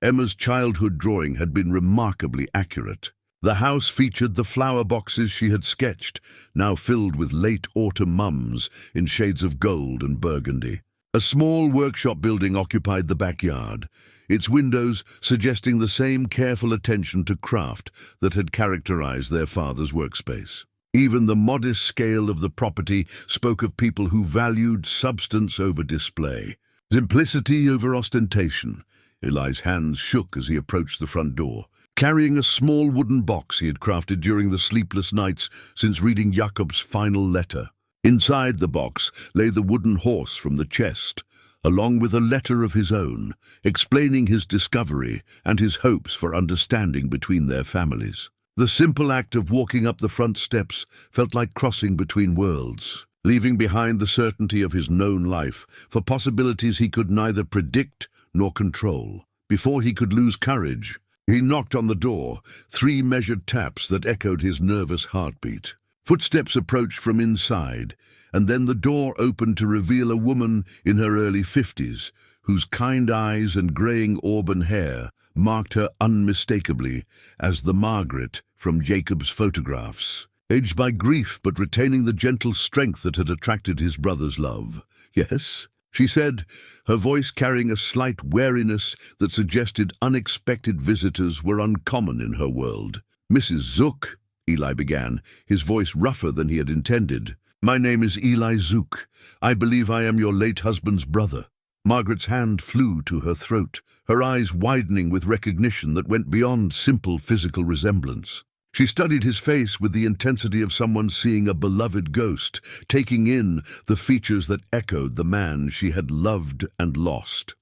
Emma's childhood drawing had been remarkably accurate. The house featured the flower boxes she had sketched, now filled with late autumn mums in shades of gold and burgundy. A small workshop building occupied the backyard, its windows suggesting the same careful attention to craft that had characterized their father's workspace. Even the modest scale of the property spoke of people who valued substance over display, simplicity over ostentation. Eli's hands shook as he approached the front door, carrying a small wooden box he had crafted during the sleepless nights since reading Jakob's final letter. Inside the box lay the wooden horse from the chest, along with a letter of his own, explaining his discovery and his hopes for understanding between their families. The simple act of walking up the front steps felt like crossing between worlds, leaving behind the certainty of his known life for possibilities he could neither predict nor control. Before he could lose courage, he knocked on the door, 3 measured taps that echoed his nervous heartbeat. Footsteps approached from inside, and then the door opened to reveal a woman in her early 50s, whose kind eyes and graying auburn hair marked her unmistakably as the Margaret from Jakob's photographs, aged by grief but retaining the gentle strength that had attracted his brother's love. "Yes," she said, her voice carrying a slight wariness that suggested unexpected visitors were uncommon in her world. "Mrs. Zook," Eli began, his voice rougher than he had intended. "My name is Eli Zook. I believe I am your late husband's brother." Margaret's hand flew to her throat, her eyes widening with recognition that went beyond simple physical resemblance. She studied his face with the intensity of someone seeing a beloved ghost, taking in the features that echoed the man she had loved and lost.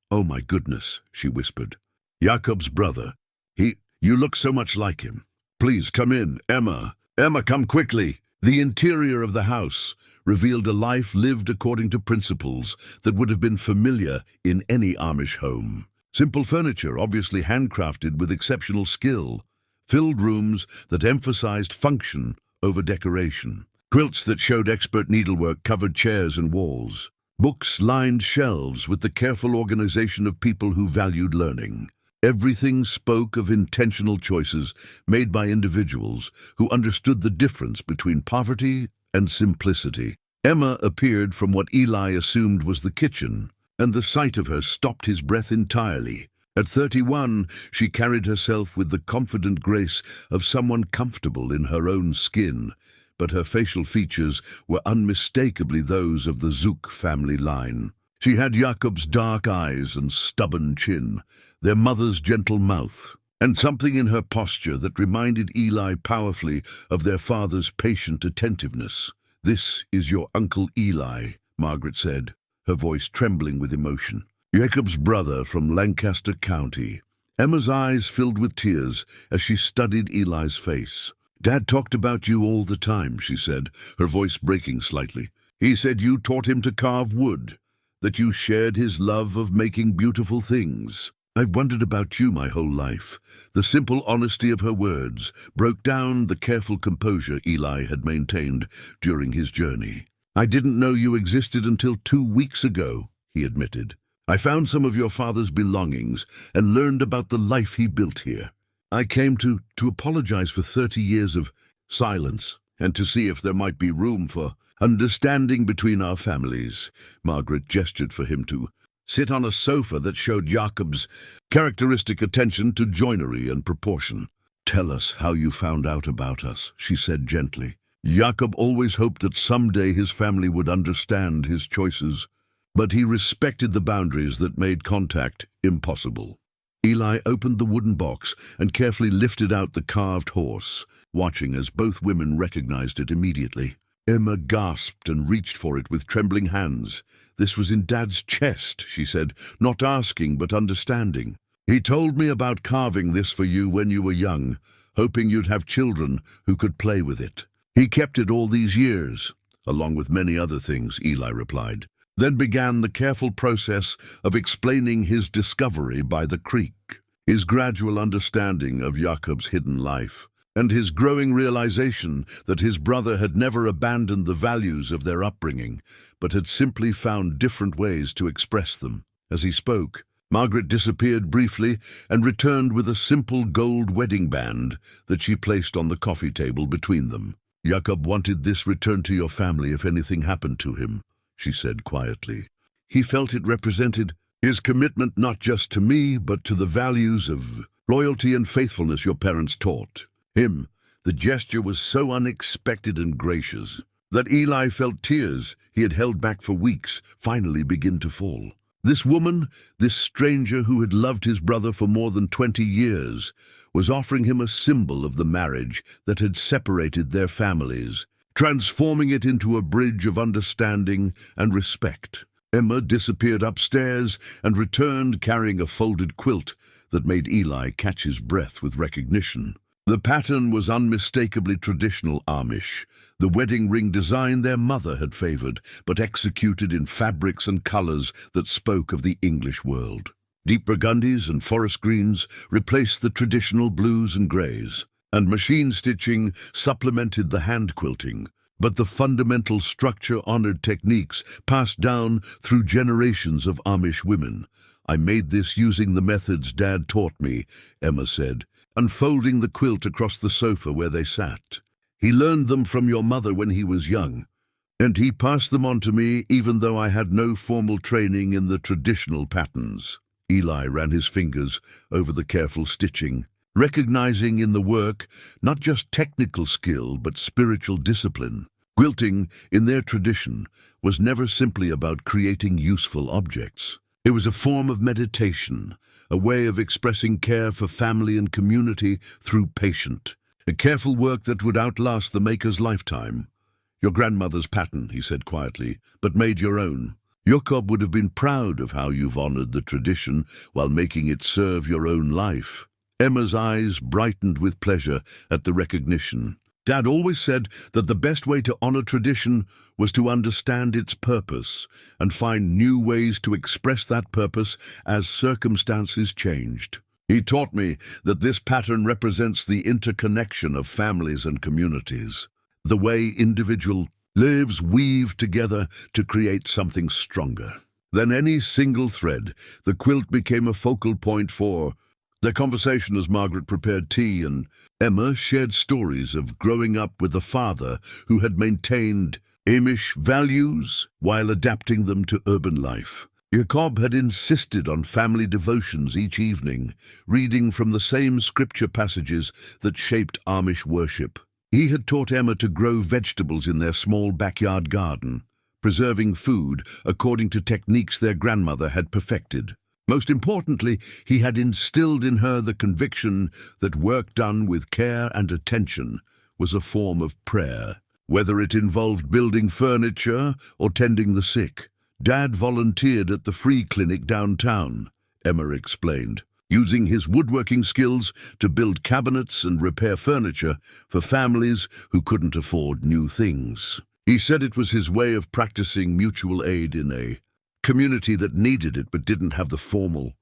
"Oh my goodness," she whispered. "Jakob's brother. You look so much like him. Please come in, Emma. Emma, come quickly." The interior of the house revealed a life lived according to principles that would have been familiar in any Amish home. Simple furniture, obviously handcrafted with exceptional skill, filled rooms that emphasized function over decoration. Quilts that showed expert needlework covered chairs and walls. Books lined shelves with the careful organization of people who valued learning. Everything spoke of intentional choices made by individuals who understood the difference between poverty and simplicity. Emma appeared from what Eli assumed was the kitchen, and the sight of her stopped his breath entirely. At 31, she carried herself with the confident grace of someone comfortable in her own skin, but her facial features were unmistakably those of the Zook family line. She had Jakob's dark eyes and stubborn chin, their mother's gentle mouth, and something in her posture that reminded Eli powerfully of their father's patient attentiveness. "This is your Uncle Eli," Margaret said, her voice trembling with emotion. Jakob's brother from Lancaster County. Emma's eyes filled with tears as she studied Eli's face. "Dad talked about you all the time," she said, her voice breaking slightly. "He said you taught him to carve wood, that you shared his love of making beautiful things. I've wondered about you my whole life." The simple honesty of her words broke down the careful composure Eli had maintained during his journey. "I didn't know you existed until 2 weeks ago," he admitted. "I found some of your father's belongings and learned about the life he built here. I came to apologize for 30 years of silence and to see if there might be room for understanding between our families." Margaret gestured for him to sit on a sofa that showed Jakob's characteristic attention to joinery and proportion. "Tell us how you found out about us," she said gently. Jakob always hoped that someday his family would understand his choices, but he respected the boundaries that made contact impossible. Eli opened the wooden box and carefully lifted out the carved horse, watching as both women recognized it immediately. Emma gasped and reached for it with trembling hands. "This was in Dad's chest," she said, not asking but understanding. "He told me about carving this for you when you were young, hoping you'd have children who could play with it. He kept it all these years, along with many other things," Eli replied. Then began the careful process of explaining his discovery by the creek, his gradual understanding of Jakob's hidden life, and his growing realization that his brother had never abandoned the values of their upbringing, but had simply found different ways to express them. As he spoke, Margaret disappeared briefly and returned with a simple gold wedding band that she placed on the coffee table between them. "Jakob wanted this returned to your family if anything happened to him," she said quietly. "He felt it represented his commitment not just to me, but to the values of loyalty and faithfulness your parents taught him." The gesture was so unexpected and gracious that Eli felt tears he had held back for weeks finally begin to fall. This woman, this stranger who had loved his brother for more than 20 years, was offering him a symbol of the marriage that had separated their families, transforming it into a bridge of understanding and respect. Emma disappeared upstairs and returned carrying a folded quilt that made Eli catch his breath with recognition. The pattern was unmistakably traditional Amish, the wedding ring design their mother had favored, but executed in fabrics and colors that spoke of the English world. Deep burgundies and forest greens replaced the traditional blues and grays, and machine stitching supplemented the hand quilting, but the fundamental structure honored techniques passed down through generations of Amish women. "I made this using the methods Dad taught me," Emma said, unfolding the quilt across the sofa where they sat. "He learned them from your mother when he was young, and he passed them on to me even though I had no formal training in the traditional patterns." Eli ran his fingers over the careful stitching, recognizing in the work not just technical skill but spiritual discipline. Quilting, in their tradition, was never simply about creating useful objects. It was a form of meditation, a way of expressing care for family and community through patient, a careful work that would outlast the maker's lifetime. "Your grandmother's pattern," he said quietly, "but made your own. Jakob would have been proud of how you've honored the tradition while making it serve your own life." Emma's eyes brightened with pleasure at the recognition. "Dad always said that the best way to honor tradition was to understand its purpose and find new ways to express that purpose as circumstances changed. He taught me that this pattern represents the interconnection of families and communities, the way individual lives weave together to create something stronger than any single thread." The quilt became a focal point for their conversation as Margaret prepared tea, and Emma shared stories of growing up with a father who had maintained Amish values while adapting them to urban life. Jakob had insisted on family devotions each evening, reading from the same scripture passages that shaped Amish worship. He had taught Emma to grow vegetables in their small backyard garden, preserving food according to techniques their grandmother had perfected. Most importantly, he had instilled in her the conviction that work done with care and attention was a form of prayer, whether it involved building furniture or tending the sick. Dad volunteered at the free clinic downtown, Emma explained, using his woodworking skills to build cabinets and repair furniture for families who couldn't afford new things. He said it was his way of practicing mutual aid in a community that needed it but didn't have the formal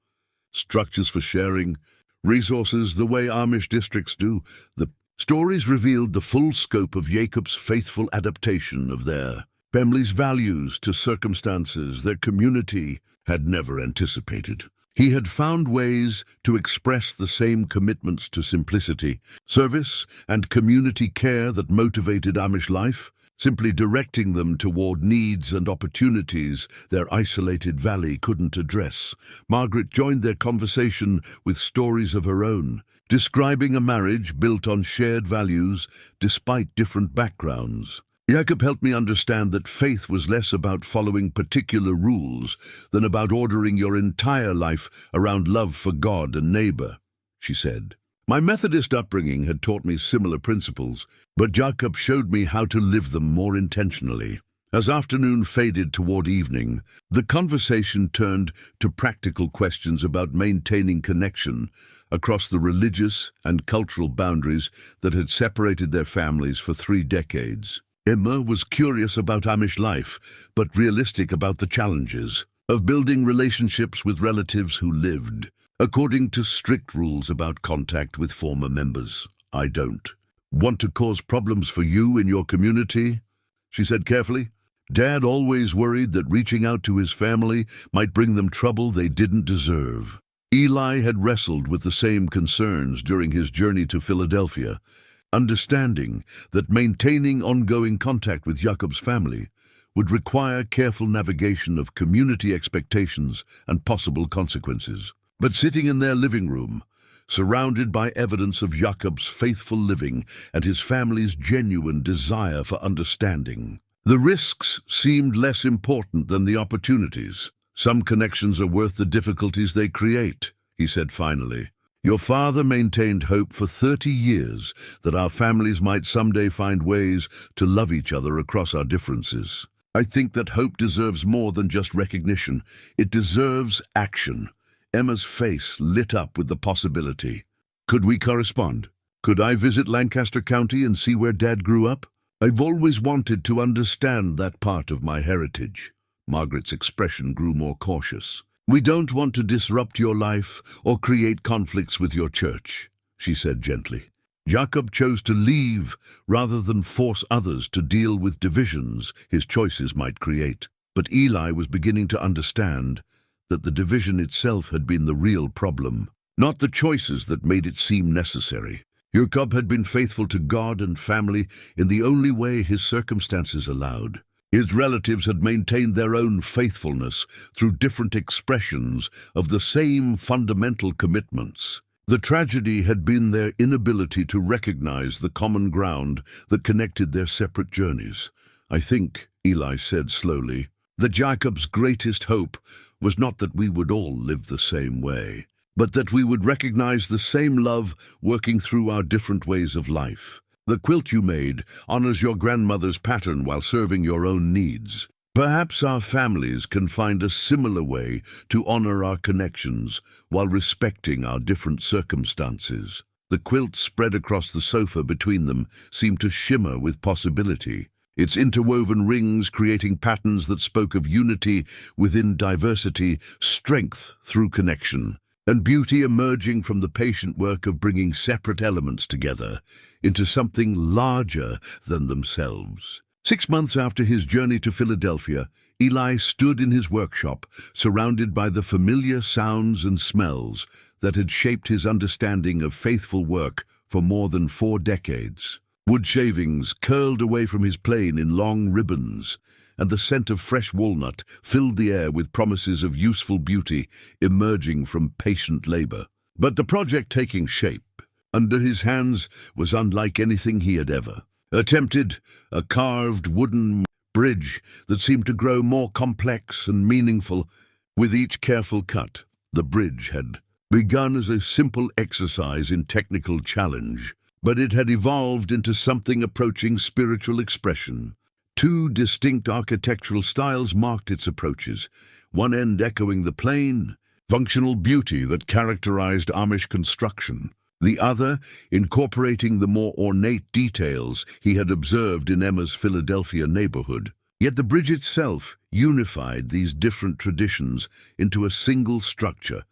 structures for sharing resources the way Amish districts do. The stories revealed the full scope of Jakob's faithful adaptation of their family's values to circumstances their community had never anticipated. He had found ways to express the same commitments to simplicity, service, and community care that motivated Amish life, simply directing them toward needs and opportunities their isolated valley couldn't address. Margaret joined their conversation with stories of her own, describing a marriage built on shared values despite different backgrounds. Jakob helped me understand that faith was less about following particular rules than about ordering your entire life around love for God and neighbor, she said. My Methodist upbringing had taught me similar principles, but Jakob showed me how to live them more intentionally. As afternoon faded toward evening, the conversation turned to practical questions about maintaining connection across the religious and cultural boundaries that had separated their families for 3 decades. Emma was curious about Amish life, but realistic about the challenges of building relationships with relatives who lived according to strict rules about contact with former members. I don't want to cause problems for you in your community, she said carefully. Dad always worried that reaching out to his family might bring them trouble they didn't deserve. Eli had wrestled with the same concerns during his journey to Philadelphia, understanding that maintaining ongoing contact with Jakob's family would require careful navigation of community expectations and possible consequences. But sitting in their living room, surrounded by evidence of Jakob's faithful living and his family's genuine desire for understanding, the risks seemed less important than the opportunities. Some connections are worth the difficulties they create, he said finally. Your father maintained hope for 30 years that our families might someday find ways to love each other across our differences. I think that hope deserves more than just recognition. It deserves action. Emma's face lit up with the possibility. Could we correspond? Could I visit Lancaster County and see where Dad grew up? I've always wanted to understand that part of my heritage. Margaret's expression grew more cautious. We don't want to disrupt your life or create conflicts with your church, she said gently. Jakob chose to leave rather than force others to deal with divisions his choices might create. But Eli was beginning to understand that the division itself had been the real problem, not the choices that made it seem necessary. Jakob had been faithful to God and family in the only way his circumstances allowed. His relatives had maintained their own faithfulness through different expressions of the same fundamental commitments. The tragedy had been their inability to recognize the common ground that connected their separate journeys. I think, Eli said slowly, that Jakob's greatest hope was not that we would all live the same way, but that we would recognize the same love working through our different ways of life. The quilt you made honors your grandmother's pattern while serving your own needs. Perhaps our families can find a similar way to honor our connections while respecting our different circumstances. The quilt spread across the sofa between them seemed to shimmer with possibility, its interwoven rings creating patterns that spoke of unity within diversity, strength through connection, and beauty emerging from the patient work of bringing separate elements together into something larger than themselves. 6 months after his journey to Philadelphia, Eli stood in his workshop, surrounded by the familiar sounds and smells that had shaped his understanding of faithful work for more than 4 decades. Wood shavings curled away from his plane in long ribbons, and the scent of fresh walnut filled the air with promises of useful beauty emerging from patient labor. But the project taking shape under his hands was unlike anything he had ever attempted, a carved wooden bridge that seemed to grow more complex and meaningful with each careful cut. The bridge had begun as a simple exercise in technical challenge, but it had evolved into something approaching spiritual expression. Two distinct architectural styles marked its approaches, one end echoing the plain, functional beauty that characterized Amish construction, the other incorporating the more ornate details he had observed in Emma's Philadelphia neighborhood. Yet the bridge itself unified these different traditions into a single structure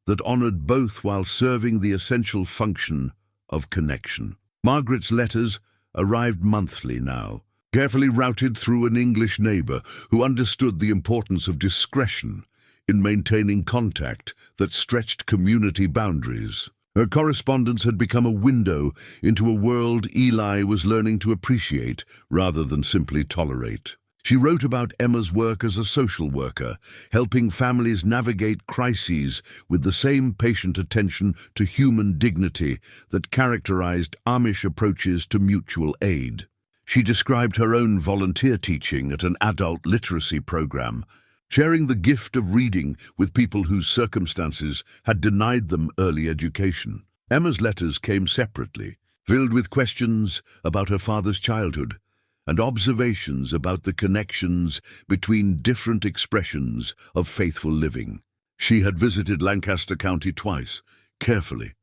that honored both while serving the essential function of connection. Margaret's letters arrived monthly now, carefully routed through an English neighbor who understood the importance of discretion in maintaining contact that stretched community boundaries. Her correspondence had become a window into a world Eli was learning to appreciate rather than simply tolerate. She wrote about Emma's work as a social worker, helping families navigate crises with the same patient attention to human dignity that characterized Amish approaches to mutual aid. She described her own volunteer teaching at an adult literacy program, sharing the gift of reading with people whose circumstances had denied them early education. Emma's letters came separately, filled with questions about her father's childhood and observations about the connections between different expressions of faithful living. She had visited Lancaster County twice, carefully,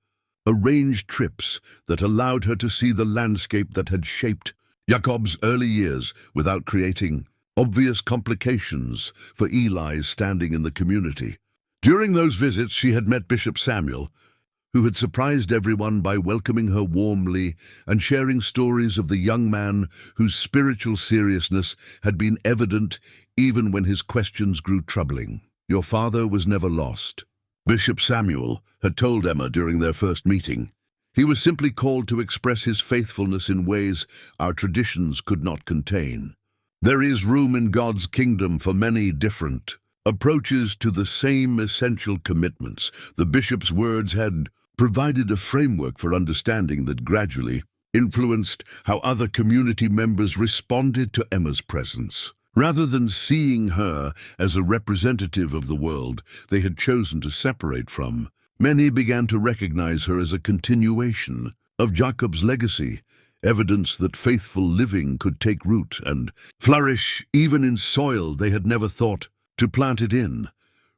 arranged trips that allowed her to see the landscape that had shaped Jakob's early years without creating obvious complications for Eli's standing in the community. During those visits, she had met Bishop Samuel, who had surprised everyone by welcoming her warmly and sharing stories of the young man whose spiritual seriousness had been evident even when his questions grew troubling. "Your father was never lost," Bishop Samuel had told Emma during their first meeting. "He was simply called to express his faithfulness in ways our traditions could not contain. There is room in God's kingdom for many different approaches to the same essential commitments." The bishop's words had provided a framework for understanding that gradually influenced how other community members responded to Emma's presence. Rather than seeing her as a representative of the world they had chosen to separate from, many began to recognize her as a continuation of Jakob's legacy, evidence that faithful living could take root and flourish even in soil they had never thought to plant it in.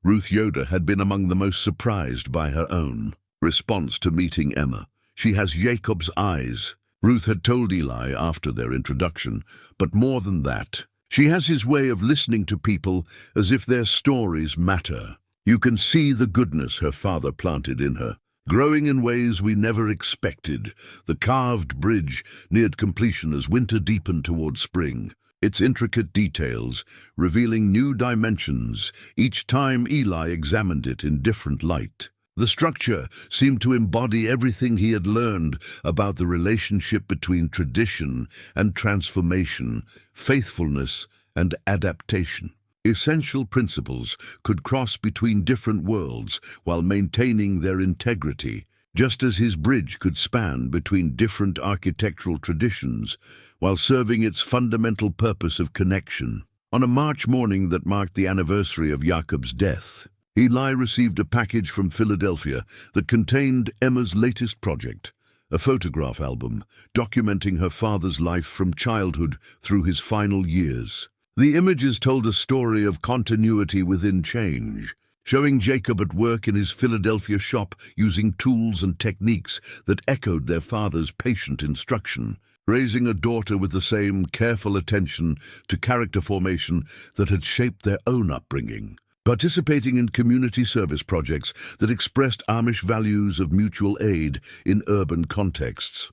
Ruth Yoder had been among the most surprised by her own response to meeting Emma. "She has Jakob's eyes," Ruth had told Eli after their introduction, "but more than that, she has his way of listening to people as if their stories matter. You can see the goodness her father planted in her, growing in ways we never expected." The carved bridge neared completion as winter deepened toward spring, its intricate details revealing new dimensions each time Eli examined it in different light. The structure seemed to embody everything he had learned about the relationship between tradition and transformation, faithfulness and adaptation. Essential principles could cross between different worlds while maintaining their integrity, just as his bridge could span between different architectural traditions while serving its fundamental purpose of connection. On a March morning that marked the anniversary of Jakob's death, Eli received a package from Philadelphia that contained Emma's latest project, a photograph album documenting her father's life from childhood through his final years. The images told a story of continuity within change, showing Jakob at work in his Philadelphia shop using tools and techniques that echoed their father's patient instruction, raising a daughter with the same careful attention to character formation that had shaped their own upbringing, participating in community service projects that expressed Amish values of mutual aid in urban contexts.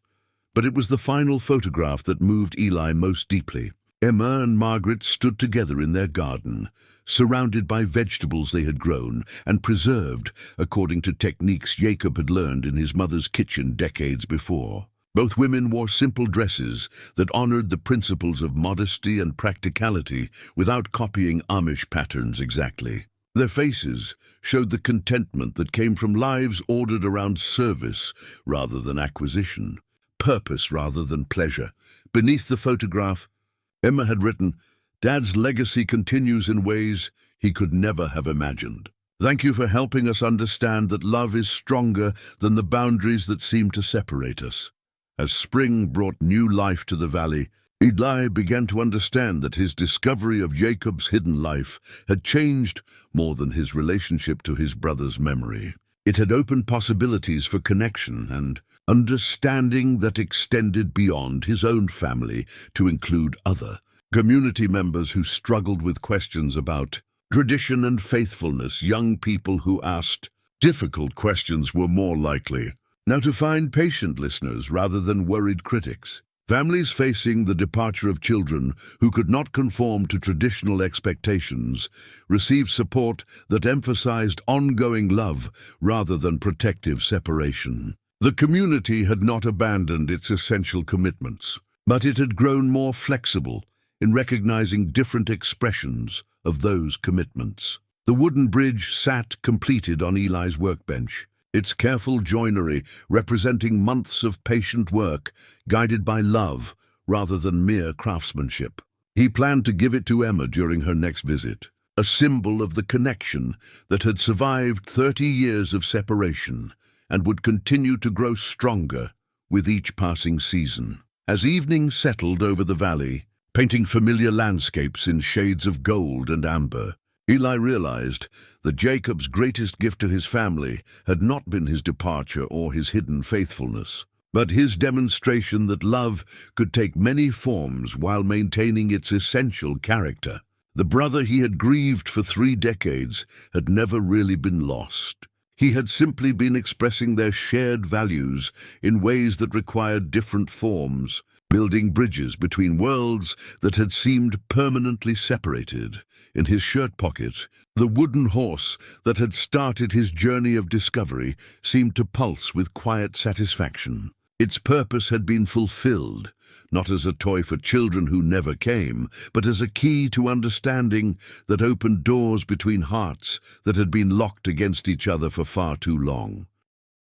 But it was the final photograph that moved Eli most deeply. Emma and Margaret stood together in their garden, surrounded by vegetables they had grown and preserved according to techniques Jakob had learned in his mother's kitchen decades before. Both women wore simple dresses that honored the principles of modesty and practicality without copying Amish patterns exactly. Their faces showed the contentment that came from lives ordered around service rather than acquisition, purpose rather than pleasure. Beneath the photograph, Emma had written, "Dad's legacy continues in ways he could never have imagined. Thank you for helping us understand that love is stronger than the boundaries that seem to separate us." As spring brought new life to the valley, Eli began to understand that his discovery of Jacob's hidden life had changed more than his relationship to his brother's memory. It had opened possibilities for connection and understanding that extended beyond his own family to include other community members who struggled with questions about tradition and faithfulness. Young people who asked difficult questions were more likely now to find patient listeners rather than worried critics. Families facing the departure of children who could not conform to traditional expectations received support that emphasized ongoing love rather than protective separation. The community had not abandoned its essential commitments, but it had grown more flexible in recognizing different expressions of those commitments. The wooden bridge sat completed on Eli's workbench, its careful joinery representing months of patient work, guided by love rather than mere craftsmanship. He planned to give it to Emma during her next visit, a symbol of the connection that had survived 30 years of separation and would continue to grow stronger with each passing season. As evening settled over the valley, painting familiar landscapes in shades of gold and amber, Eli realized that Jacob's greatest gift to his family had not been his departure or his hidden faithfulness, but his demonstration that love could take many forms while maintaining its essential character. The brother he had grieved for 3 decades had never really been lost. He had simply been expressing their shared values in ways that required different forms, building bridges between worlds that had seemed permanently separated. In his shirt pocket, the wooden horse that had started his journey of discovery seemed to pulse with quiet satisfaction. Its purpose had been fulfilled, not as a toy for children who never came, but as a key to understanding that opened doors between hearts that had been locked against each other for far too long.